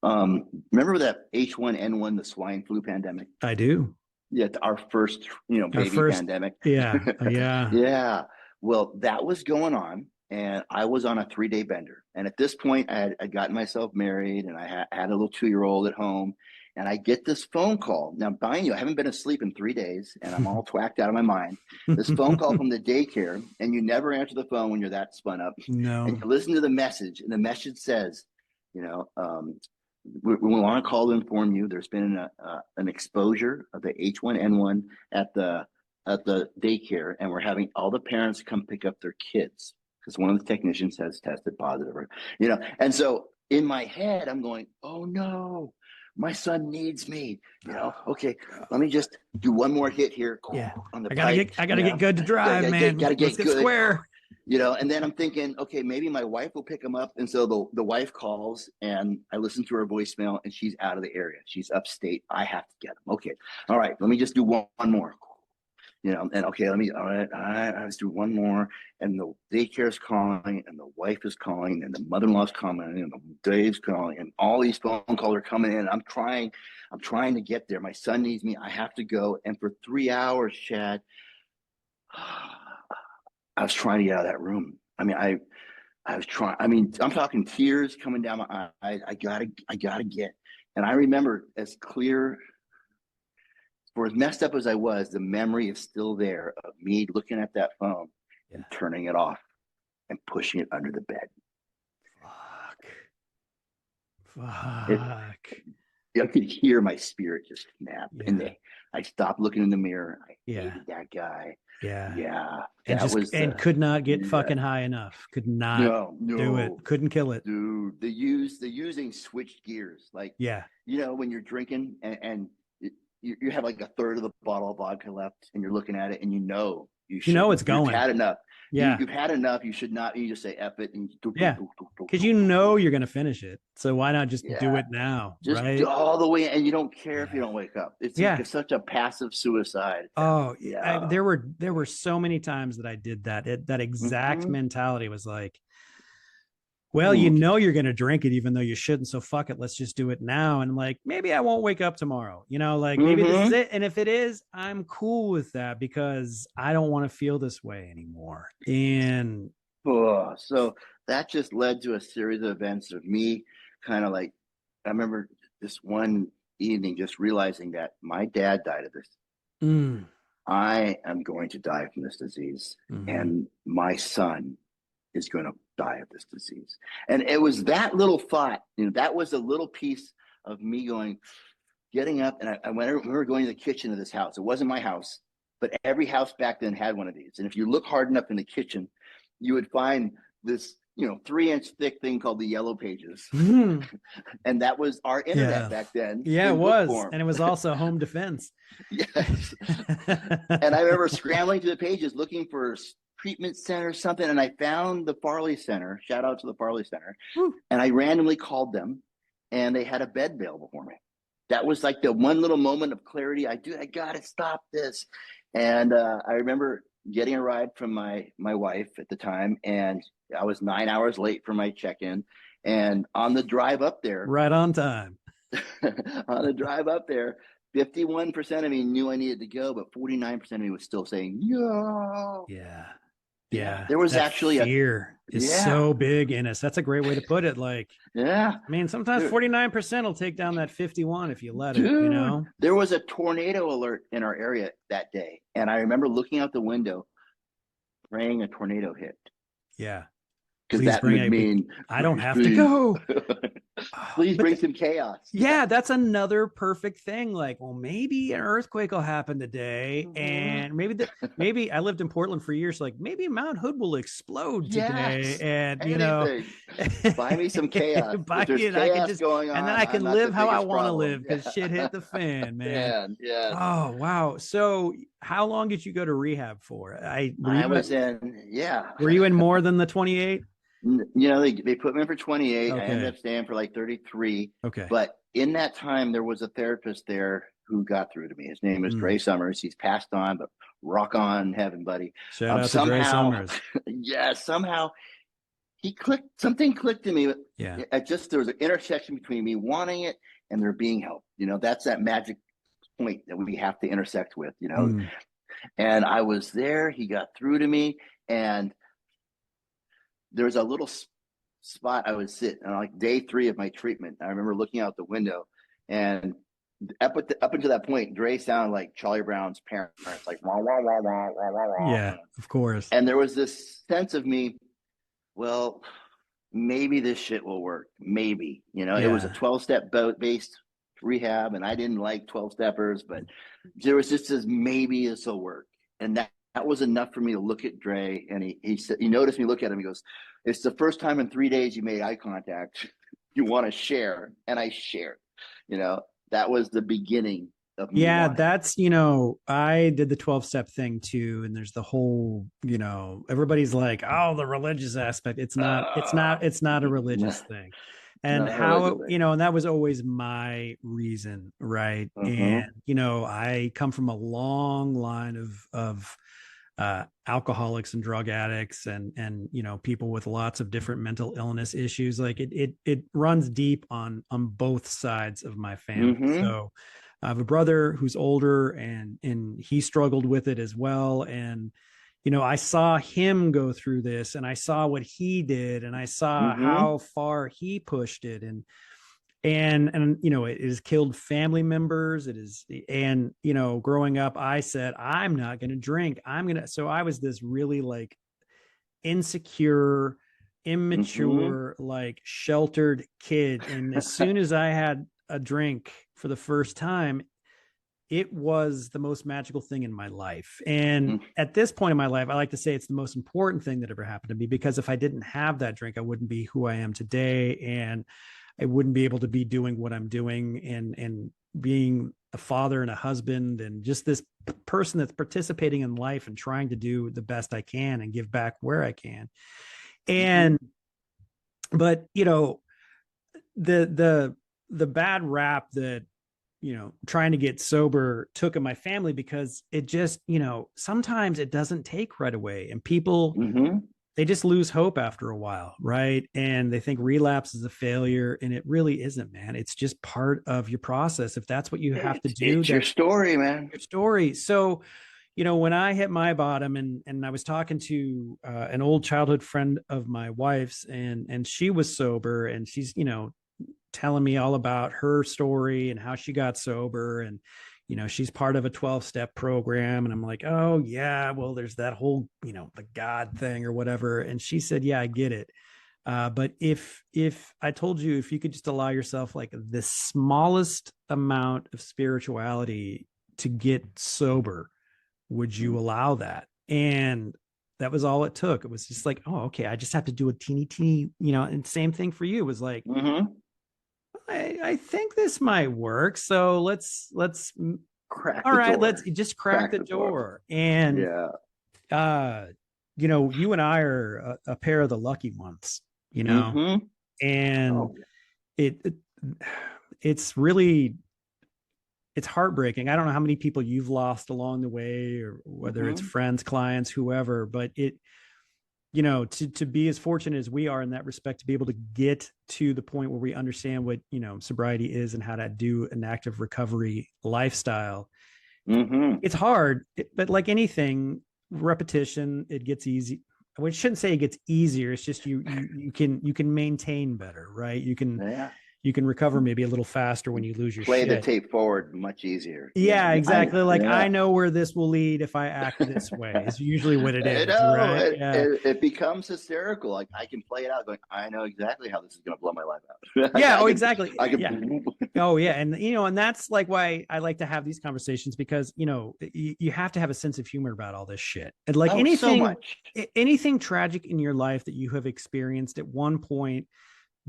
Speaker 2: Remember that H1N1, the swine flu pandemic?
Speaker 1: I do.
Speaker 2: Yeah, our first,
Speaker 1: Our
Speaker 2: baby
Speaker 1: first,
Speaker 2: pandemic.
Speaker 1: yeah. Yeah.
Speaker 2: Yeah. Well, that was going on, and I was on a 3-day bender. And at this point, I'd gotten myself married, and I had a little 2-year-old at home. and I get this phone call. Now, mind you, I haven't been asleep in 3 days, and I'm all twacked out of my mind. This phone call from the daycare, and you never answer the phone when you're that spun up. And
Speaker 1: No.
Speaker 2: you listen to the message, and the message says, we want to call to inform you there's been an exposure of the H1N1 at the daycare, and we're having all the parents come pick up their kids because one of the technicians has tested positive. And so in my head, I'm going, oh no, my son needs me. Okay, let me just do one more hit here.
Speaker 1: Yeah,
Speaker 2: On the
Speaker 1: I gotta get good to drive, man.
Speaker 2: Gotta get good.
Speaker 1: Square.
Speaker 2: And then I'm thinking, okay, maybe my wife will pick him up. And so the wife calls, and I listen to her voicemail, and she's out of the area. She's upstate. I have to get him. Okay. All right. Let me just do one more. And okay, all right, let's do one more. And the daycare's calling, and the wife is calling, and the mother-in-law's calling, and the Dave's calling, and all these phone calls are coming in. I'm trying to get there. My son needs me. I have to go. And for 3 hours, Chad, I was trying to get out of that room. I mean, I was trying. I mean, I'm talking tears coming down my eyes. I gotta get. And I remember as clear, for as messed up as I was, the memory is still there of me looking at that phone and turning it off and pushing it under the bed.
Speaker 1: Fuck.
Speaker 2: I could hear my spirit just snap. Yeah. And I stopped looking in the mirror. I hated that guy.
Speaker 1: Yeah. And could not get fucking high enough. Could not do it. Couldn't kill it.
Speaker 2: Dude, the using switched gears. Like, when you're drinking and you have like a third of the bottle of vodka left, and you're looking at it, and
Speaker 1: it's going.
Speaker 2: You've had enough.
Speaker 1: Yeah.
Speaker 2: You've had enough. You should not. You just say F it. And
Speaker 1: because you're going to finish it. So why not just do it now?
Speaker 2: Just
Speaker 1: right?
Speaker 2: do all the way, and you don't care if you don't wake up. It's like such a passive suicide.
Speaker 1: Oh, yeah. There were so many times that I did that. That exact mentality was like, well, you're going to drink it even though you shouldn't. So fuck it. Let's just do it now. And like, maybe I won't wake up tomorrow, maybe this is it. And if it is, I'm cool with that because I don't want to feel this way anymore. And
Speaker 2: so that just led to a series of events of me kind of like, I remember this one evening just realizing that my dad died of this. I am going to die from this disease, and my son is going to die of this disease. And it was that little thought, that was a little piece of me getting up. And we were going to the kitchen of this house. It wasn't my house, but every house back then had one of these. And if you look hard enough in the kitchen, you would find this, 3-inch thick thing called the Yellow Pages. And that was our internet back then.
Speaker 1: Yeah, it was. And it was also home defense.
Speaker 2: Yes. And I remember scrambling through the pages looking for treatment center or something, and I found the Farley Center. Shout out to the Farley Center. And I randomly called them, and they had a bed available for me. That was like the one little moment of clarity. I gotta stop this. And I remember getting a ride from my wife at the time, and I was 9 hours late for my check-in. And on the drive up there,
Speaker 1: right on time,
Speaker 2: on the drive up there, 51% of me knew I needed to go, but 49% of me was still saying no.
Speaker 1: Yeah.
Speaker 2: There was actually
Speaker 1: fear is so big in us. That's a great way to put it. Like, I mean, sometimes 49% will take down that 51 if you let it,
Speaker 2: There was a tornado alert in our area that day. And I remember looking out the window, praying a tornado hit.
Speaker 1: Yeah.
Speaker 2: Because that would mean
Speaker 1: I don't have to go.
Speaker 2: Please bring some chaos.
Speaker 1: Yeah, that's another perfect thing. Like, well, maybe an earthquake will happen today, and maybe I lived in Portland for years. Like, maybe Mount Hood will explode today, and
Speaker 2: buy me some chaos.
Speaker 1: Buy me, and I can just going on, and then I can live how I want to live because shit hit the fan, man. Oh wow. So, how long did you go to rehab for? Were you in more than the 28?
Speaker 2: They put me in for 28. Okay. I ended up staying for like 33.
Speaker 1: Okay.
Speaker 2: But in that time, there was a therapist there who got through to me. His name is Dre Summers. He's passed on, but rock on heaven, buddy.
Speaker 1: Shout out to Dre Summers.
Speaker 2: Somehow something clicked in me.
Speaker 1: Yeah.
Speaker 2: There was an intersection between me wanting it and there being help. That's that magic point that we have to intersect with, And I was there. He got through to me, and there was a little spot I would sit on, like day 3 of my treatment. I remember looking out the window, and up until that point, Dre sounded like Charlie Brown's parents, like wah, wah, wah, wah, wah, wah, wah.
Speaker 1: Yeah, of course.
Speaker 2: And there was this sense of me, well, maybe this shit will work. Maybe, it was a
Speaker 1: Yeah.
Speaker 2: 12-step based rehab, and I didn't like 12-steppers, but there was just this maybe this will work. And that was enough for me to look at Dre. And he said, he noticed me look at him. He goes, "It's the first time in 3 days you made eye contact. You want to share." And I shared, that was the beginning of me
Speaker 1: Yeah,
Speaker 2: wanting.
Speaker 1: that's, I did the 12-step thing too. And there's the whole, everybody's like, oh, the religious aspect. It's not a religious thing. And
Speaker 2: Not a religious
Speaker 1: how,
Speaker 2: thing.
Speaker 1: and that was always my reason, right? And,
Speaker 2: Mm-hmm.
Speaker 1: I come from a long line of alcoholics and drug addicts and people with lots of different mental illness issues. Like it runs deep on both sides of my family.
Speaker 2: Mm-hmm.
Speaker 1: So I have a brother who's older and he struggled with it as well. And I saw him go through this and I saw what he did and I saw
Speaker 2: Mm-hmm.
Speaker 1: how far he pushed it. And it has killed family members. It is, and growing up I said I'm not going to drink. So I was this really like insecure,
Speaker 2: Mm-hmm.
Speaker 1: immature, like sheltered kid, and as soon as I had a drink for the first time, it was the most magical thing in my life. And at this point in my life, I like to say it's the most important thing that ever happened to me, because if I didn't have that drink, I wouldn't be who I am today. And I wouldn't be able to be doing what I'm doing and being a father and a husband and just this person that's participating in life and trying to do the best I can and give back where I can.
Speaker 2: Mm-hmm.
Speaker 1: And but the bad rap that trying to get sober took in my family, because it just, sometimes it doesn't take right away and people,
Speaker 2: Mm-hmm.
Speaker 1: they just lose hope after a while, right? And they think relapse is a failure, and it really isn't, man. It's just part of your process. If that's what you have to do,
Speaker 2: It's your
Speaker 1: that's
Speaker 2: story, man.
Speaker 1: your story. So, when I hit my bottom, and I was talking to an old childhood friend of my wife's, and she was sober, and she's telling me all about her story and how she got sober, and she's part of a 12-step program, and I'm like, oh yeah, well there's that whole the God thing or whatever. And she said, yeah, I get it, but if I told you, if you could just allow yourself like the smallest amount of spirituality to get sober, would you allow that? And that was all it took. It was just like, oh, okay, I just have to do a teeny, and same thing for you. It was like,
Speaker 2: Mm-hmm.
Speaker 1: I think this might work. So let's
Speaker 2: Crack
Speaker 1: all
Speaker 2: the
Speaker 1: right, let's
Speaker 2: door.
Speaker 1: just crack
Speaker 2: Crack
Speaker 1: the
Speaker 2: the door.
Speaker 1: door. And
Speaker 2: Yeah.
Speaker 1: uh, you and I are a pair of the lucky ones,
Speaker 2: Mm-hmm.
Speaker 1: and
Speaker 2: Oh,
Speaker 1: it it's really, it's heartbreaking. I don't know how many people you've lost along the way, or whether it's
Speaker 2: mm-hmm.
Speaker 1: friends, clients, whoever, but to be as fortunate as we are in that respect, to be able to get to the point where we understand what sobriety is and how to do an active recovery lifestyle.
Speaker 2: Mm-hmm.
Speaker 1: It's hard, but like anything, repetition, it gets easy. I shouldn't say it gets easier. It's just you can maintain better, right?
Speaker 2: Yeah.
Speaker 1: You can recover maybe a little faster when you lose your
Speaker 2: Play the
Speaker 1: shit.
Speaker 2: tape forward much easier.
Speaker 1: Yeah, exactly. Like, I
Speaker 2: Yeah.
Speaker 1: know where this will lead if I act this way, is usually what it
Speaker 2: I
Speaker 1: is,
Speaker 2: know
Speaker 1: right? Yeah.
Speaker 2: it becomes hysterical. Like I can play it out, going, I know exactly how this is going to blow my life out. like
Speaker 1: Yeah.
Speaker 2: I
Speaker 1: Oh,
Speaker 2: can,
Speaker 1: exactly.
Speaker 2: I
Speaker 1: Yeah.
Speaker 2: can.
Speaker 1: Oh, yeah. And that's like why I like to have these conversations, because, you have to have a sense of humor about all this shit. And like
Speaker 2: Oh, so
Speaker 1: anything,
Speaker 2: much.
Speaker 1: anything tragic in your life that you have experienced at one point,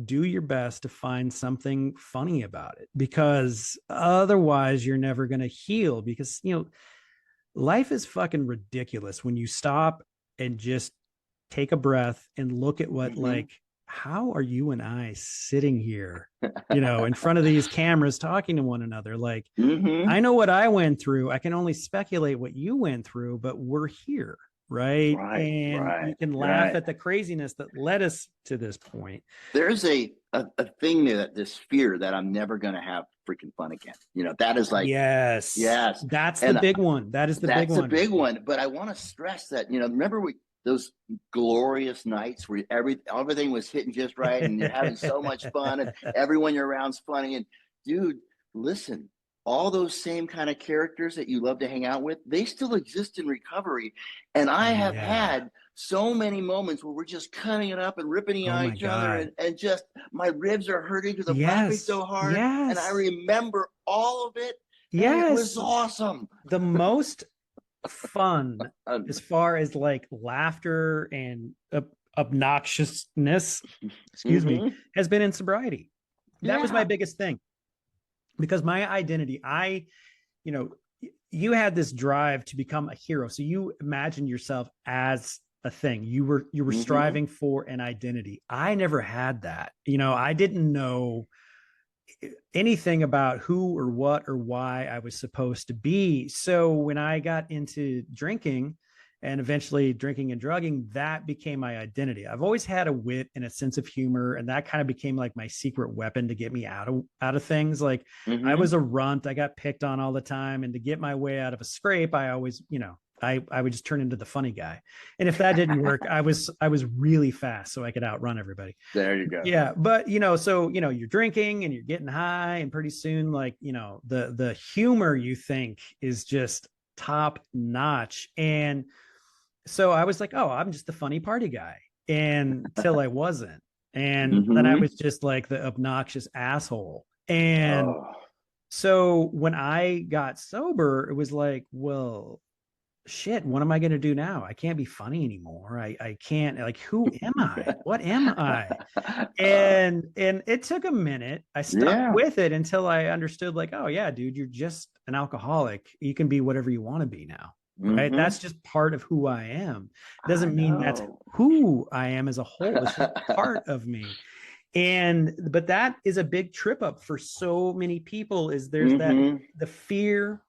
Speaker 1: do your best to find something funny about it, because otherwise you're never going to heal. Because, life is fucking ridiculous when you stop and just take a breath and look at what,
Speaker 2: Mm-hmm.
Speaker 1: like, how are you and I sitting here, in front of these cameras talking to one another? Like,
Speaker 2: Mm-hmm.
Speaker 1: I know what I went through. I can only speculate what you went through, but we're here, right?
Speaker 2: Right,
Speaker 1: And
Speaker 2: right,
Speaker 1: you can laugh
Speaker 2: right.
Speaker 1: at the craziness that led us to this point.
Speaker 2: There's a thing that this fear that I'm never going to have freaking fun again. That is like,
Speaker 1: Yes,
Speaker 2: yes.
Speaker 1: that's the
Speaker 2: And
Speaker 1: big one. That is the big
Speaker 2: that's a
Speaker 1: one, man.
Speaker 2: big one. But I want to stress that, remember those glorious nights where everything was hitting just right and you're having so much fun and everyone you're around's funny. And dude, listen, all those same kind of characters that you love to hang out with, they still exist in recovery. And I have
Speaker 1: Yeah.
Speaker 2: had so many moments where we're just cutting it up and ripping
Speaker 1: Oh
Speaker 2: on
Speaker 1: my
Speaker 2: each other,
Speaker 1: God.
Speaker 2: and just my ribs are hurting because I'm laughing
Speaker 1: Yes.
Speaker 2: so hard. And I
Speaker 1: Yes.
Speaker 2: remember all of it, and it was
Speaker 1: Yes.
Speaker 2: awesome.
Speaker 1: The most fun
Speaker 2: Um,
Speaker 1: as far as like laughter and obnoxiousness, excuse me,
Speaker 2: mm-hmm.
Speaker 1: has been in sobriety. That was my
Speaker 2: Yeah.
Speaker 1: biggest thing because my identity, you know, you had this drive to become a hero. So you imagine yourself as a thing. You were
Speaker 2: Mm-hmm.
Speaker 1: striving for an identity. I never had that. I didn't know anything about who or what or why I was supposed to be. So when I got into drinking and eventually drinking and drugging, that became my identity. I've always had a wit and a sense of humor, and that kind of became like my secret weapon to get me out of things. Like I
Speaker 2: Mm-hmm.
Speaker 1: was a runt, I got picked on all the time, and to get my way out of a scrape, I always, I would just turn into the funny guy. And if that didn't work, I was really fast so I could outrun everybody.
Speaker 2: There you go.
Speaker 1: Yeah, but so you're drinking and you're getting high, and pretty soon, like, the humor you think is just top notch. And so I was like, oh, I'm just the funny party guy. And till I wasn't. And then I
Speaker 2: Mm-hmm.
Speaker 1: was just like the obnoxious asshole. And
Speaker 2: Oh.
Speaker 1: so when I got sober, it was like, well, shit, what am I going to do now? I can't be funny anymore. I can't, like, who am I? What am I? And it took a minute. I stuck
Speaker 2: Yeah.
Speaker 1: with it until I understood, like, oh yeah, dude, you're just an alcoholic. You can be whatever you want to be now. Right?
Speaker 2: Mm-hmm.
Speaker 1: That's just part of who I am. It
Speaker 2: I
Speaker 1: doesn't mean that's
Speaker 2: know.
Speaker 1: who I am as a whole. It's just part of me. But that is a big trip up for so many people. Is there's that
Speaker 2: Mm-hmm.
Speaker 1: the fear.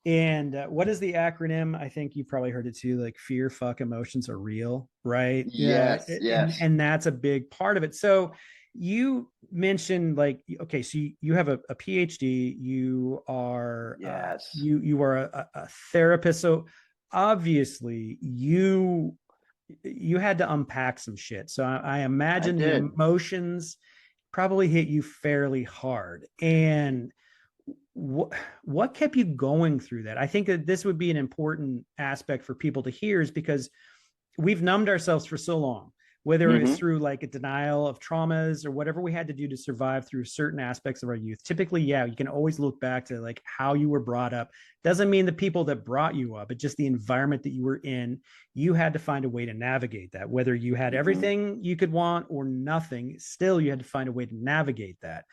Speaker 1: And what is the acronym? I think you probably heard it too, like fear, fuck, emotions are real, right? Yeah.
Speaker 2: Yes.
Speaker 1: And
Speaker 2: Yes.
Speaker 1: and that's a big part of it. So you mentioned, like, okay, so you have a PhD, you are
Speaker 2: Yes.
Speaker 1: you are a therapist. So obviously you had to unpack some shit. So I
Speaker 2: I
Speaker 1: imagine the
Speaker 2: did.
Speaker 1: emotions probably hit you fairly hard. And what kept you going through that? I think that this would be an important aspect for people to hear, is because we've numbed ourselves for so long, whether it's
Speaker 2: Mm-hmm.
Speaker 1: through like a denial of traumas or whatever we had to do to survive through certain aspects of our youth. Typically, yeah, you can always look back to like how you were brought up. Doesn't mean the people that brought you up, but just the environment that you were in. You had to find a way to navigate that. Whether you had
Speaker 2: Mm-hmm.
Speaker 1: everything you could want or nothing, still you had to find a way to navigate that.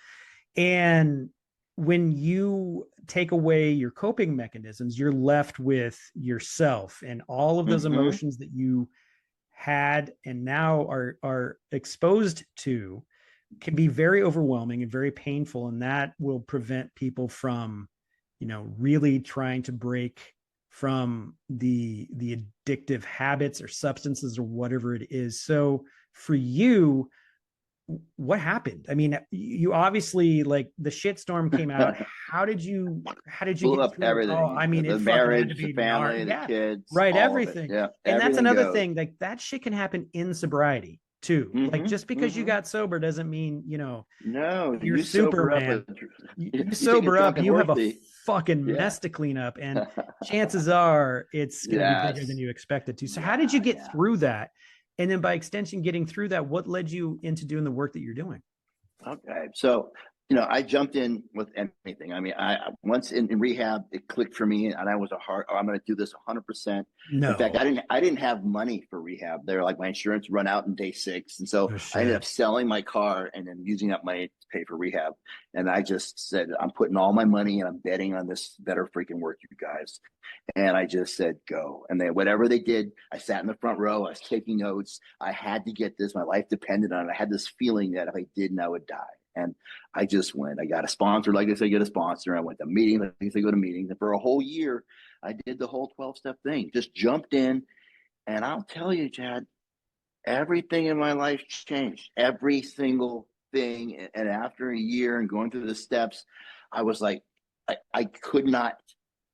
Speaker 1: And when you take away your coping mechanisms, you're left with yourself and all of those
Speaker 2: Mm-hmm.
Speaker 1: emotions that you had and now are exposed to can be very overwhelming and very painful, and that will prevent people from really trying to break from the addictive habits or substances or whatever it is. So for you, what happened? I mean, you obviously, like, the shitstorm came out. How did you
Speaker 2: Blew
Speaker 1: get
Speaker 2: up
Speaker 1: through it? Oh,
Speaker 2: everything.
Speaker 1: I mean,
Speaker 2: The
Speaker 1: it fucking had to
Speaker 2: marriage, the
Speaker 1: be gnar.
Speaker 2: family, the
Speaker 1: Yeah,
Speaker 2: kids,
Speaker 1: right.
Speaker 2: all of it.
Speaker 1: Everything.
Speaker 2: Yeah.
Speaker 1: And that's
Speaker 2: Everything
Speaker 1: another
Speaker 2: goes.
Speaker 1: thing. Like, that shit can happen in sobriety too. Like,
Speaker 2: Mm-hmm.
Speaker 1: just because you
Speaker 2: Mm-hmm.
Speaker 1: got sober doesn't mean
Speaker 2: No,
Speaker 1: you're
Speaker 2: you sober up
Speaker 1: Superman.
Speaker 2: with
Speaker 1: You
Speaker 2: you take a
Speaker 1: sober up,
Speaker 2: drunken
Speaker 1: you
Speaker 2: horse
Speaker 1: have a
Speaker 2: thief.
Speaker 1: fucking
Speaker 2: Yeah.
Speaker 1: mess to clean up, and chances are it's going to be bigger than
Speaker 2: Yes.
Speaker 1: you expected to. So how did you
Speaker 2: Yeah.
Speaker 1: get
Speaker 2: Yeah.
Speaker 1: through that? And then by extension, getting through that, what led you into doing the work that you're doing?
Speaker 2: Okay. So, I jumped in with anything. I mean, I once in rehab, it clicked for me, and I was I'm going to do this 100%. In fact,
Speaker 1: No.
Speaker 2: I didn't have money for rehab. They were like, my insurance run out in day 6. And so
Speaker 1: Oh
Speaker 2: I ended up
Speaker 1: shit.
Speaker 2: selling my car and then using up money to pay for rehab. And I just said, I'm putting all my money and I'm betting on this better freaking work, you guys. And I just said, go. And then whatever they did, I sat in the front row. I was taking notes. I had to get this. My life depended on it. I had this feeling that if I didn't, I would die. And I just went. I got a sponsor, like I said, get a sponsor. I went to meetings, like I said, go to meetings. And for a whole year, I did the whole 12-step thing. Just jumped in. And I'll tell you, Chad, everything in my life changed. Every single thing. And after a year and going through the steps, I was like, I could not,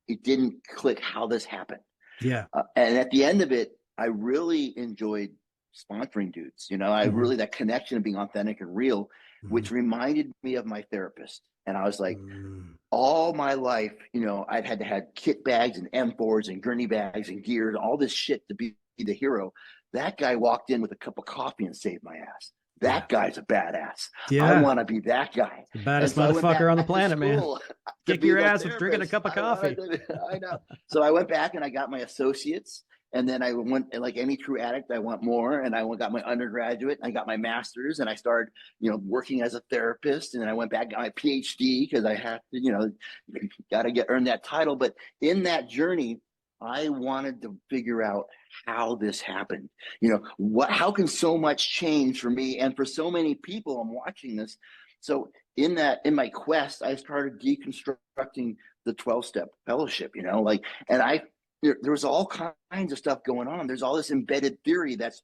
Speaker 2: it didn't click how this happened.
Speaker 1: Yeah.
Speaker 2: And at the end of it, I really enjoyed sponsoring dudes. I
Speaker 1: Mm-hmm.
Speaker 2: really, that connection of being authentic and real,
Speaker 1: Mm-hmm.
Speaker 2: which reminded me of my therapist. And I was like,
Speaker 1: Mm.
Speaker 2: all my life, I'd had to have kit bags and M4s and gurney bags and gear and all this shit to be the hero. That guy walked in with a cup of coffee and saved my ass.
Speaker 1: Yeah.
Speaker 2: That guy's a badass. I
Speaker 1: Yeah.
Speaker 2: want to be that guy.
Speaker 1: The
Speaker 2: And
Speaker 1: baddest
Speaker 2: so I went
Speaker 1: motherfucker on the
Speaker 2: back to
Speaker 1: planet, man.
Speaker 2: school to
Speaker 1: Kick
Speaker 2: be
Speaker 1: your
Speaker 2: the
Speaker 1: ass with drinking a
Speaker 2: therapist.
Speaker 1: cup of coffee.
Speaker 2: I know. So I went back and I got my associates. And then I went, like any true addict, I want more. And I got my undergraduate, and I got my master's, and I started, working as a therapist. And then I went back, got my PhD, because I have to, got to earn that title. But in that journey, I wanted to figure out how this happened. How can so much change for me and for so many people? I'm watching this. So in my quest, I started deconstructing the 12-step fellowship, and there was all kinds of stuff going on. There's all this embedded theory that's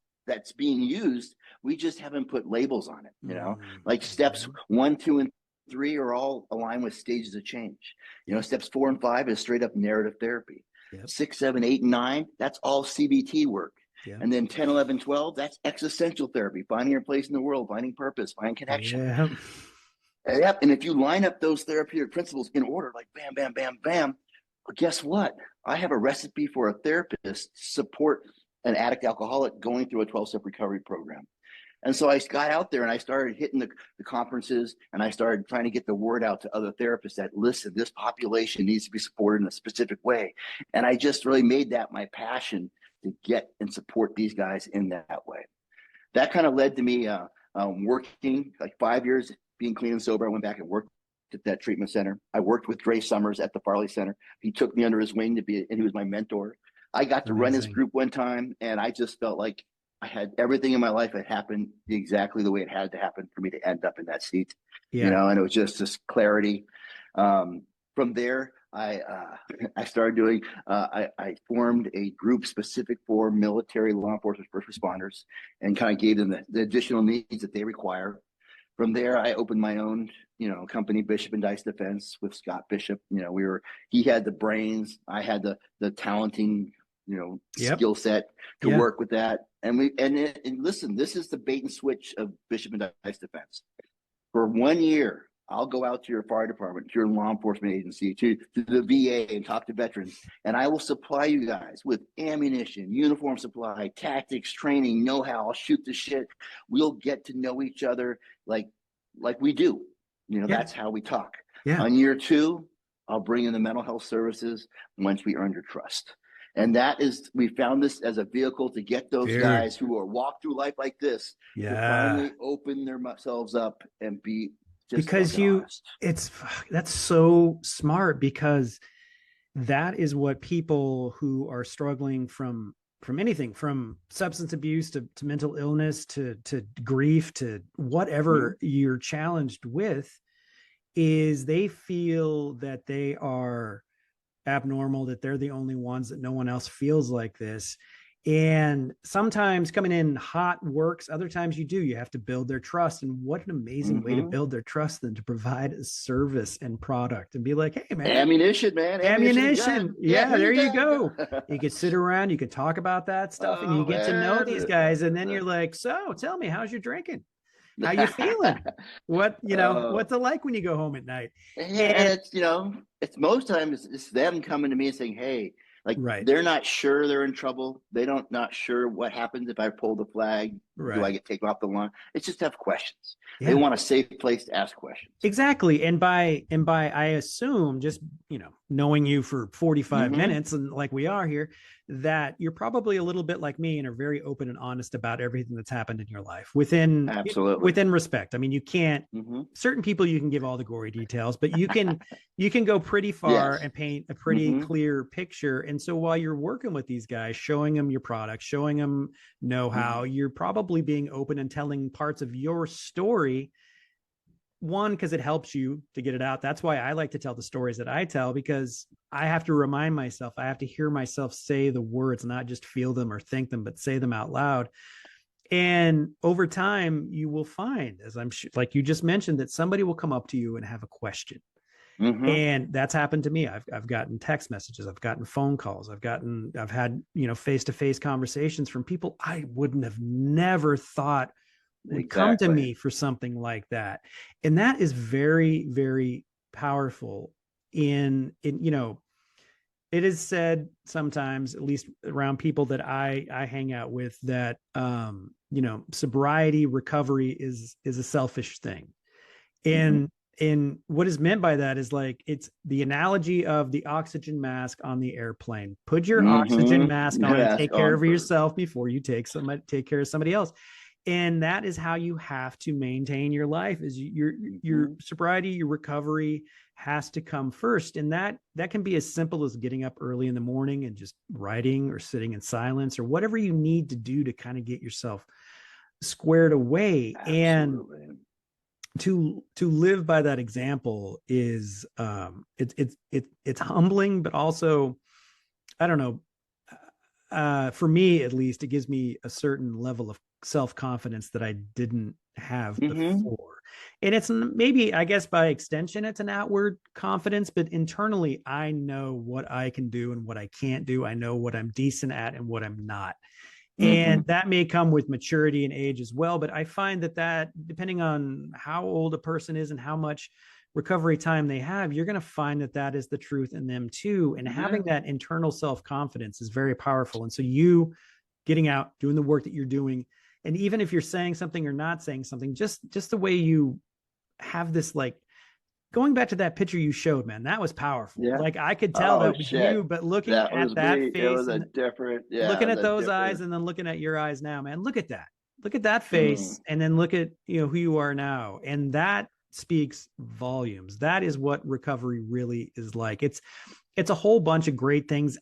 Speaker 2: being used. We just haven't put labels on it, like steps 1, 2, and 3 are all aligned with stages of change. Steps 4 and 5 is straight up narrative therapy.
Speaker 1: Yep.
Speaker 2: 6, 7, 8, and 9, that's all CBT work.
Speaker 1: Yep.
Speaker 2: And then 10, 11, 12, that's existential therapy, finding your place in the world, finding purpose, finding connection.
Speaker 1: Yeah.
Speaker 2: Yep. And if you line up those therapeutic principles in order, like bam, bam, bam, bam, well, guess what? I have a recipe for a therapist to support an addict alcoholic going through a 12-step recovery program. And so I got out there and I started hitting the conferences, and I started trying to get the word out to other therapists that, listen, this population needs to be supported in a specific way. And I just really made that my passion to get and support these guys in that way. That kind of led to me working like 5 years, being clean and sober. I went back and worked at that treatment center. I worked with Dre Summers at the Farley Center. He took me under his wing and he was my mentor. I got to run his group one time, and I just felt like I had everything in my life that happened exactly the way it had to happen for me to end up in that seat.
Speaker 1: Yeah.
Speaker 2: And it was just this clarity. From there, I started doing, I formed a group specific for military, law enforcement, first responders, and kind of gave them the additional needs that they require. From there, I opened my own, company, Bishop and Dice Defense, with Scott Bishop. He had the brains, I had the talenting,
Speaker 1: Yep.
Speaker 2: skill set to work with that. And listen, this is the bait and switch of Bishop and Dice Defense. For 1 year, I'll go out to your fire department, to your law enforcement agency, to the VA, and talk to veterans, and I will supply you guys with ammunition, uniform supply, tactics, training, know-how. I'll shoot the shit. We'll get to know each other like we do. That's how we talk.
Speaker 1: Yeah.
Speaker 2: On year 2, I'll bring in the mental health services once we earn your trust. And we found this as a vehicle to get those guys who are walk through life like this to finally open themselves up and be just
Speaker 1: because
Speaker 2: honest.
Speaker 1: That's so smart, because that is what people who are struggling from anything from substance abuse to mental illness to grief to whatever you're challenged with, is they feel that they are abnormal, that they're the only ones, that no one else feels like this. And sometimes coming in hot works, other times you have to build their trust. And what an amazing way to build their trust than to provide a service and product and be like, hey man,
Speaker 2: ammunition.
Speaker 1: Yeah, there you go. You could sit around, you could talk about that stuff, and you get to know these guys. And then you're like, so tell me, how's your drinking? How you feeling? What's it like when you go home at night?
Speaker 2: And it's most times it's them coming to me and saying, hey, they're not sure they're in trouble. Not sure what happens if I pull the flag. Right. Do I get taken off the line? It's just have questions. Yeah. They want a safe place to ask questions.
Speaker 1: Exactly. And by I assume, just knowing you for 45 minutes, and like we are here, that you're probably a little bit like me and are very open and honest about everything that's happened in your life within respect. I mean, you can't, certain people you can give all the gory details, but you can go pretty far and paint a pretty clear picture. And so while you're working with these guys, showing them your product, showing them know-how, you're probably being open and telling parts of your story. One, because it helps you to get it out. That's why I like to tell the stories that I tell, because I have to remind myself, I have to hear myself say the words, not just feel them or think them, but say them out loud. And over time, you will find, as I'm sure, like you just mentioned, that somebody will come up to you and have a question. And that's happened to me. I've gotten text messages, I've gotten phone calls, I've had, face-to-face conversations from people I wouldn't have never thought would come to me for something like that. And that is very, very powerful in, it is said sometimes, at least around people that I hang out with, that sobriety recovery is a selfish thing.
Speaker 2: Mm-hmm.
Speaker 1: And what is meant by that is like, it's the analogy of the oxygen mask on the airplane. Put your oxygen mask
Speaker 2: Mm-hmm.
Speaker 1: on and
Speaker 2: Mask
Speaker 1: take care
Speaker 2: on
Speaker 1: of
Speaker 2: first.
Speaker 1: yourself before you take care of somebody else. And that is how you have to maintain your life, is your
Speaker 2: Mm-hmm.
Speaker 1: sobriety, your recovery has to come first. And that can be as simple as getting up early in the morning and just writing or sitting in silence or whatever you need to do to kind of get yourself squared away. And
Speaker 2: Absolutely.
Speaker 1: to live by that example is it's humbling, but also, I don't know, for me at least, it gives me a certain level of self-confidence that I didn't have
Speaker 2: Mm-hmm.
Speaker 1: before. And it's maybe, I guess, by extension, it's an outward confidence, but internally, I know what I can do and what I can't do. I know what I'm decent at and what I'm not.
Speaker 2: Mm-hmm.
Speaker 1: And that may come with maturity and age as well. But I find that depending on how old a person is and how much recovery time they have, you're going to find that is the truth in them too. And having
Speaker 2: Yeah.
Speaker 1: that internal self-confidence is very powerful. And so you getting out, doing the work that you're doing, and even if you're saying something or not saying something, just the way you have this, like, going back to that picture you showed, man, that was powerful.
Speaker 2: Yeah.
Speaker 1: Like, I could tell
Speaker 2: Oh
Speaker 1: that was you,
Speaker 2: shit.
Speaker 1: but looking
Speaker 2: That
Speaker 1: at
Speaker 2: was
Speaker 1: that
Speaker 2: me. It
Speaker 1: face
Speaker 2: was a
Speaker 1: and
Speaker 2: different, yeah,
Speaker 1: looking
Speaker 2: it was
Speaker 1: at
Speaker 2: a
Speaker 1: those eyes
Speaker 2: different.
Speaker 1: and then looking at your eyes now, man, look at that
Speaker 2: Mm.
Speaker 1: face, and then look at, who you are now. And that speaks volumes. That is what recovery really is like. It's a whole bunch of great things,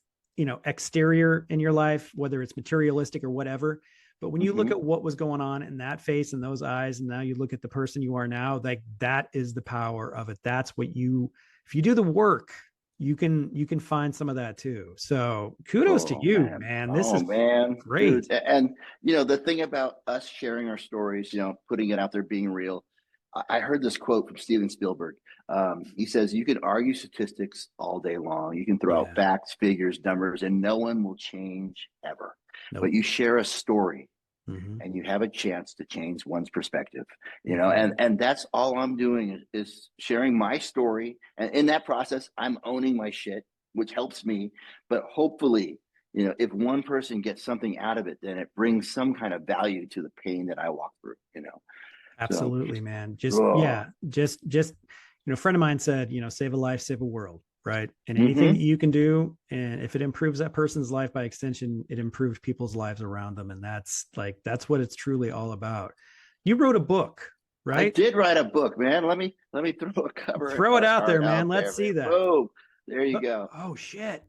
Speaker 1: exterior in your life, whether it's materialistic or whatever. But when you look
Speaker 2: Mm-hmm.
Speaker 1: at what was going on in that face and those eyes, and now you look at the person you are now, like, that is the power of it. That's what if you do the work, you can find some of that too. So kudos to
Speaker 2: Oh
Speaker 1: you,
Speaker 2: man.
Speaker 1: man. This
Speaker 2: Oh
Speaker 1: is
Speaker 2: man, dude.
Speaker 1: great.
Speaker 2: And the thing about us sharing our stories, putting it out there, being real. I heard this quote from Steven Spielberg. He says, "You can argue statistics all day long. You can throw out
Speaker 1: Yeah.
Speaker 2: facts, figures, numbers, and no one will change ever. But
Speaker 1: Nope.
Speaker 2: you share a story,
Speaker 1: Mm-hmm.
Speaker 2: and you have a chance to change one's perspective,
Speaker 1: Mm-hmm.
Speaker 2: and that's all I'm doing is sharing my story, and in that process I'm owning my shit, which helps me. But hopefully, if one person gets something out of it, then it brings some kind of value to the pain that I walk through. So
Speaker 1: Absolutely, man. Just,
Speaker 2: oh,
Speaker 1: yeah, just, a friend of mine said, save a life, save a world, right? And anything that
Speaker 2: mm-hmm.
Speaker 1: you can do, and if it improves that person's life, by extension, it improves people's lives around them. And that's what it's truly all about. You wrote a book,
Speaker 2: I
Speaker 1: right?
Speaker 2: did write a book, man. Let me throw a cover
Speaker 1: Throw it out there,
Speaker 2: art
Speaker 1: man.
Speaker 2: out
Speaker 1: Let's
Speaker 2: there,
Speaker 1: see
Speaker 2: man.
Speaker 1: that.
Speaker 2: Boom, there you go.
Speaker 1: Oh shit.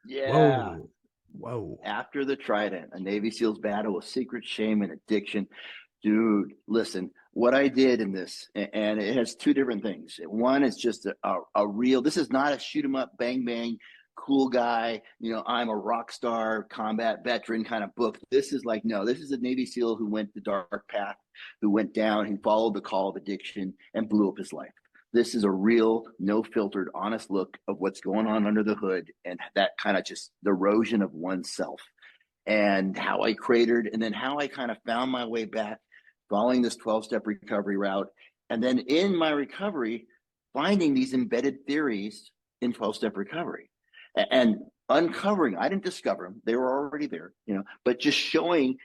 Speaker 2: Yeah.
Speaker 1: Whoa. Whoa.
Speaker 2: After the Trident, a Navy SEALs battle with secret shame and addiction. Dude, listen, what I did in this, and it has two different things. One is just a real, this is not a shoot 'em up, bang, bang, cool guy, I'm a rock star, combat veteran kind of book. This is like, no, this is a Navy SEAL who went the dark path, who went down, who followed the call of addiction and blew up his life. This is a real, no filtered, honest look of what's going on under the hood, and that kind of just the erosion of oneself, and how I cratered, and then how I kind of found my way back following this 12-step recovery route. And then in my recovery, finding these embedded theories in 12-step recovery and uncovering, I didn't discover them, they were already there, but just showing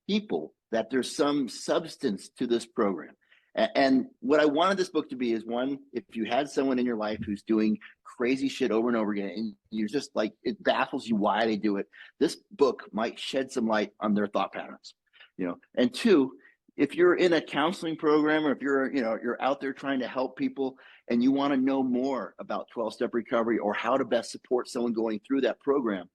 Speaker 2: people that there's some substance to this program. And what I wanted this book to be is, one, if you had someone in your life who's doing crazy shit over and over again, and you're just like, it baffles you why they do it, this book might shed some light on their thought patterns. And two, if you're in a counseling program, or if you're out there trying to help people and you want to know more about 12-step recovery or how to best support someone going through that program,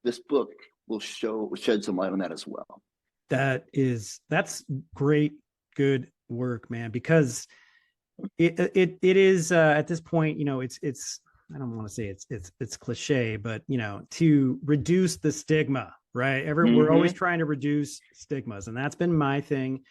Speaker 2: this book will shed some light on that as well.
Speaker 1: That's great, good work, man, because it is, at this point, it's I don't want to say it's cliche, but to reduce the stigma, right? We're always
Speaker 2: Mm-hmm.
Speaker 1: trying to reduce stigmas, and that's been my thing,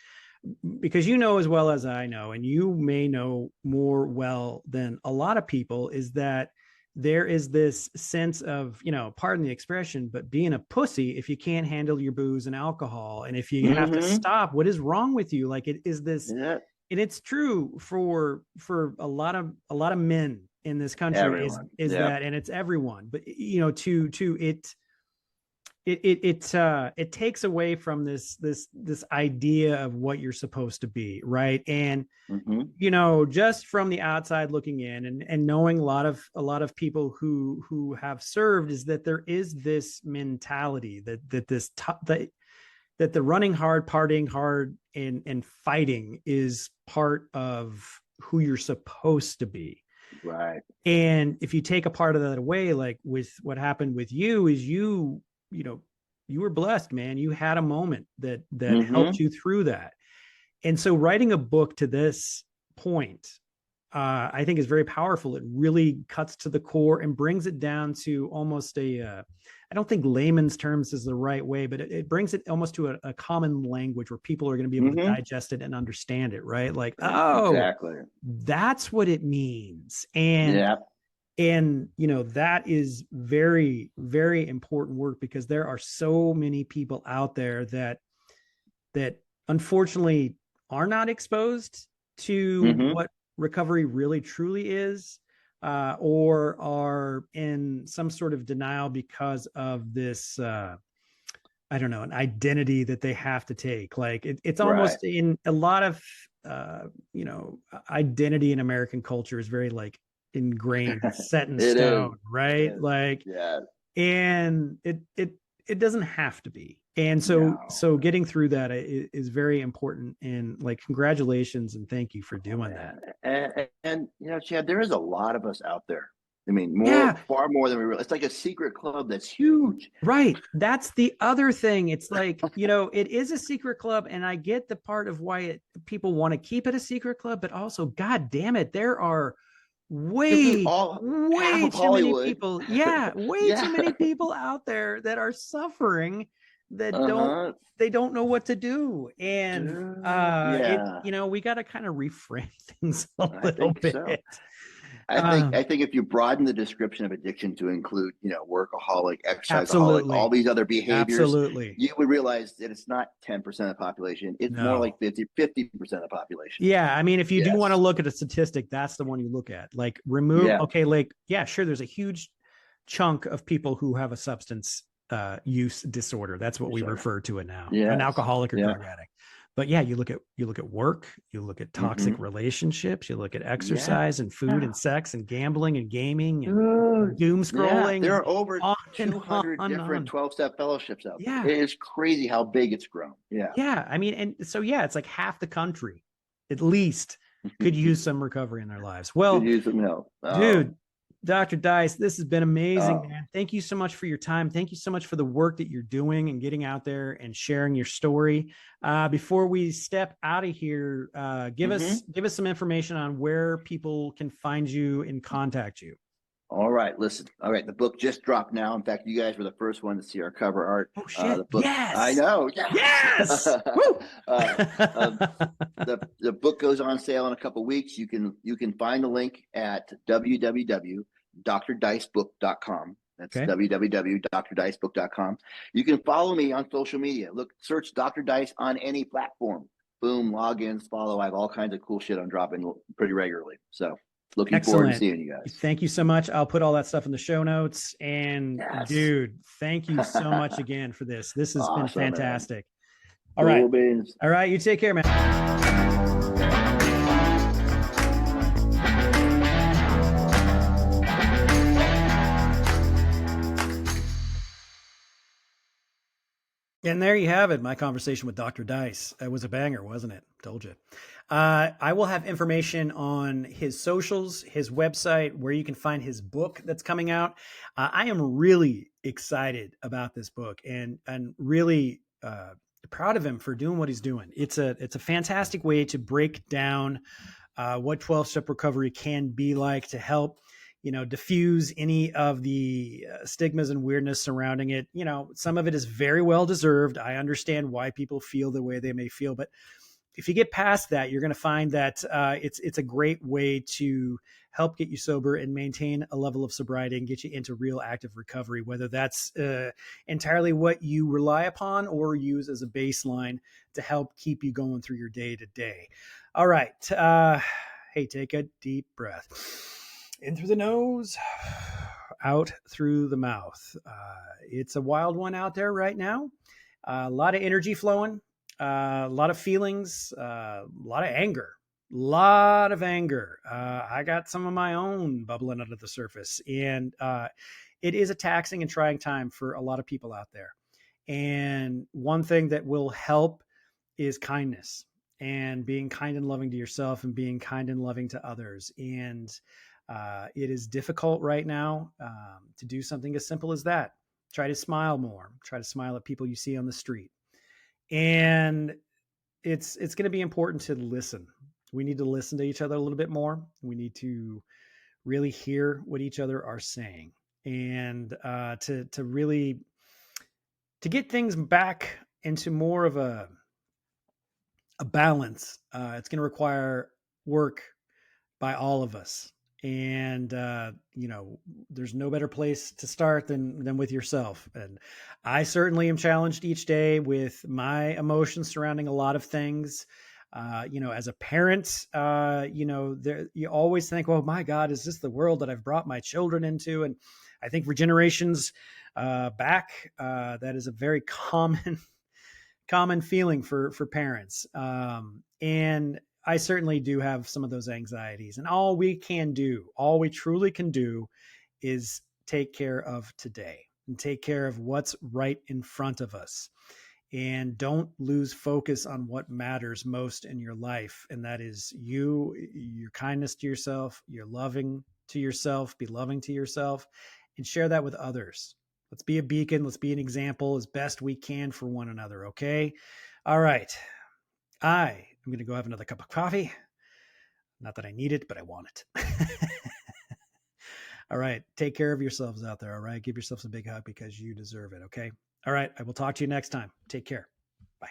Speaker 1: because as well as I know, and you may know more well than a lot of people, is that there is this sense of, pardon the expression, but being a pussy if you can't handle your booze and alcohol. And if you have to
Speaker 2: Mm-hmm.
Speaker 1: stop, what is wrong with you? Like, it is this,
Speaker 2: Yeah.
Speaker 1: and it's true for a lot of men in this country
Speaker 2: Everyone.
Speaker 1: is
Speaker 2: Yeah.
Speaker 1: that, and it's everyone, but to it takes away from this idea of what you're supposed to be, right? And
Speaker 2: Mm-hmm.
Speaker 1: just from the outside looking in, and knowing a lot of people who have served, is that there is this mentality that the running hard, partying hard, and fighting is part of who you're supposed to be.
Speaker 2: Right.
Speaker 1: And if you take a part of that away, like with what happened with you, is you know you were blessed, man. You had a moment that helped
Speaker 2: Mm-hmm.
Speaker 1: you through that. And so writing a book to this point, I think is very powerful. It really cuts to the core and brings it down to almost I don't think layman's terms is the right way, but it brings it almost to a common language where people are going to be able to
Speaker 2: Mm-hmm.
Speaker 1: digest it and understand it, right? Like, oh,
Speaker 2: Exactly.
Speaker 1: that's what it means. And
Speaker 2: Yeah.
Speaker 1: that is very, very important work, because there are so many people out there that unfortunately are not exposed to
Speaker 2: Mm-hmm.
Speaker 1: what recovery really truly is, or are in some sort of denial because of this, I don't know, an identity that they have to take. Like it's
Speaker 2: Right.
Speaker 1: almost in a lot of, identity in American culture is very like ingrained. It's set in
Speaker 2: It is.
Speaker 1: stone, right? Like,
Speaker 2: Yeah.
Speaker 1: and it doesn't have to be. And
Speaker 2: No.
Speaker 1: so getting through that is very important, and like, congratulations and thank you for
Speaker 2: Oh
Speaker 1: doing that.
Speaker 2: man. And Chad, there is a lot of us out there. I mean,
Speaker 1: Yeah,
Speaker 2: far more than we realize. It's like a secret club that's huge.
Speaker 1: right. That's the other thing. It's like, it is a secret club, and I get the part of why people want to keep it a secret club, but also, god damn it, there are
Speaker 2: Dude,
Speaker 1: way
Speaker 2: all half
Speaker 1: way
Speaker 2: of
Speaker 1: too many
Speaker 2: Hollywood.
Speaker 1: people, yeah, way too
Speaker 2: Yeah.
Speaker 1: many people out there that are suffering, that
Speaker 2: Uh-huh.
Speaker 1: they don't know what to do. And
Speaker 2: Dude. Yeah.
Speaker 1: we got to kind of reframe things a
Speaker 2: I
Speaker 1: little
Speaker 2: think so.
Speaker 1: bit. um
Speaker 2: I think if you broaden the description of addiction to include, workaholic, exerciseaholic, all
Speaker 1: Absolutely.
Speaker 2: these other behaviors,
Speaker 1: Absolutely.
Speaker 2: you would realize that it's not 10% of the population. It's more like
Speaker 1: No.
Speaker 2: 50% of the population.
Speaker 1: Yeah, I mean, if you do want to
Speaker 2: Yes.
Speaker 1: look at a statistic, that's the one you look at. Like, remove,
Speaker 2: Yeah.
Speaker 1: okay, like, yeah, sure, there's a huge chunk of people who have a substance use disorder. That's what we
Speaker 2: Disorder.
Speaker 1: refer to it now, an
Speaker 2: Yes.
Speaker 1: alcoholic or
Speaker 2: Yeah.
Speaker 1: drug addict. But yeah, you look at work, you look at toxic
Speaker 2: Mm-hmm.
Speaker 1: relationships, you look at
Speaker 2: Yeah.
Speaker 1: exercise and food and sex and gambling and gaming and
Speaker 2: Dude.
Speaker 1: doom
Speaker 2: Yeah.
Speaker 1: scrolling
Speaker 2: There
Speaker 1: and
Speaker 2: are over
Speaker 1: on and
Speaker 2: 200
Speaker 1: and
Speaker 2: different
Speaker 1: on.
Speaker 2: 12-step fellowships out there.
Speaker 1: Yeah.
Speaker 2: It is crazy how big it's grown. Yeah.
Speaker 1: Yeah. I mean, and so, yeah, it's like half the country at least could use some recovery in their lives.
Speaker 2: Could
Speaker 1: Well,
Speaker 2: use some help. Oh,
Speaker 1: dude, Dr. Dice, this has been amazing,
Speaker 2: oh.
Speaker 1: man. Thank you so much for your time. Thank you so much for the work that you're doing and getting out there and sharing your story. Before we step out of here, give
Speaker 2: Mm-hmm.
Speaker 1: us some information on where people can find you and contact you.
Speaker 2: All right, listen. All right, the book just dropped now. In fact, you guys were the first one to see our cover art.
Speaker 1: Oh shit!
Speaker 2: The book, I
Speaker 1: Yes,
Speaker 2: know, yes.
Speaker 1: yes. Woo!
Speaker 2: um, the book goes on sale in a couple weeks. You can find the link at www.drdicebook.com. That's
Speaker 1: Okay.
Speaker 2: www.drdicebook.com. You can follow me on social media. Search Dr. Dice on any platform. Boom, logins, follow. I have all kinds of cool shit I'm dropping pretty regularly. So looking forward to
Speaker 1: Excellent.
Speaker 2: seeing you guys.
Speaker 1: Thank you so much. I'll put all that stuff in the show notes. And
Speaker 2: Yes.
Speaker 1: dude, thank you so much again for this. This has been
Speaker 2: Awesome, man.
Speaker 1: fantastic. All
Speaker 2: Cool
Speaker 1: right.
Speaker 2: beans.
Speaker 1: All right. You take care, man. And there you have it, my conversation with Dr. Dice. It was a banger, wasn't it? Told you. I will have information on his socials, his website, where you can find his book that's coming out. I am really excited about this book, and really proud of him for doing what he's doing. It's a fantastic way to break down what 12-step recovery can be like, to help diffuse any of the stigmas and weirdness surrounding it. Some of it is very well deserved. I understand why people feel the way they may feel, but if you get past that, you're going to find that it's a great way to help get you sober and maintain a level of sobriety and get you into real active recovery, whether that's entirely what you rely upon or use as a baseline to help keep you going through your day to day. All right. Hey, take a deep breath. In through the nose, out through the mouth. It's a wild one out there right now. A lot of energy flowing, a lot of feelings, a lot of anger. Lot of anger. I got some of my own bubbling under the surface, and it is a taxing and trying time for a lot of people out there. And one thing that will help is kindness and being kind and loving to yourself and being kind and loving to others. And it is difficult right now to do something as simple as that. Try to smile more. Try to smile at people you see on the street. And it's going to be important to listen. We need to listen to each other a little bit more. We need to really hear what each other are saying, and to really to get things back into more of a balance. It's going to require work by all of us. And there's no better place to start than with yourself. And I certainly am challenged each day with my emotions surrounding a lot of things. As a parent, you always think, well, my God, is this the world that I've brought my children into? And I think for generations back, that is a very common feeling for parents. And I certainly do have some of those anxieties. And all we truly can do is take care of today and take care of what's right in front of us. And don't lose focus on what matters most in your life. And that is your kindness to yourself, your loving to yourself, be loving to yourself, and share that with others. Let's be a beacon. Let's be an example as best we can for one another. Okay. All right. I am going to go have another cup of coffee. Not that I need it, but I want it. All right. Take care of yourselves out there. All right. Give yourselves a big hug because you deserve it. Okay. All right. I will talk to you next time. Take care. Bye.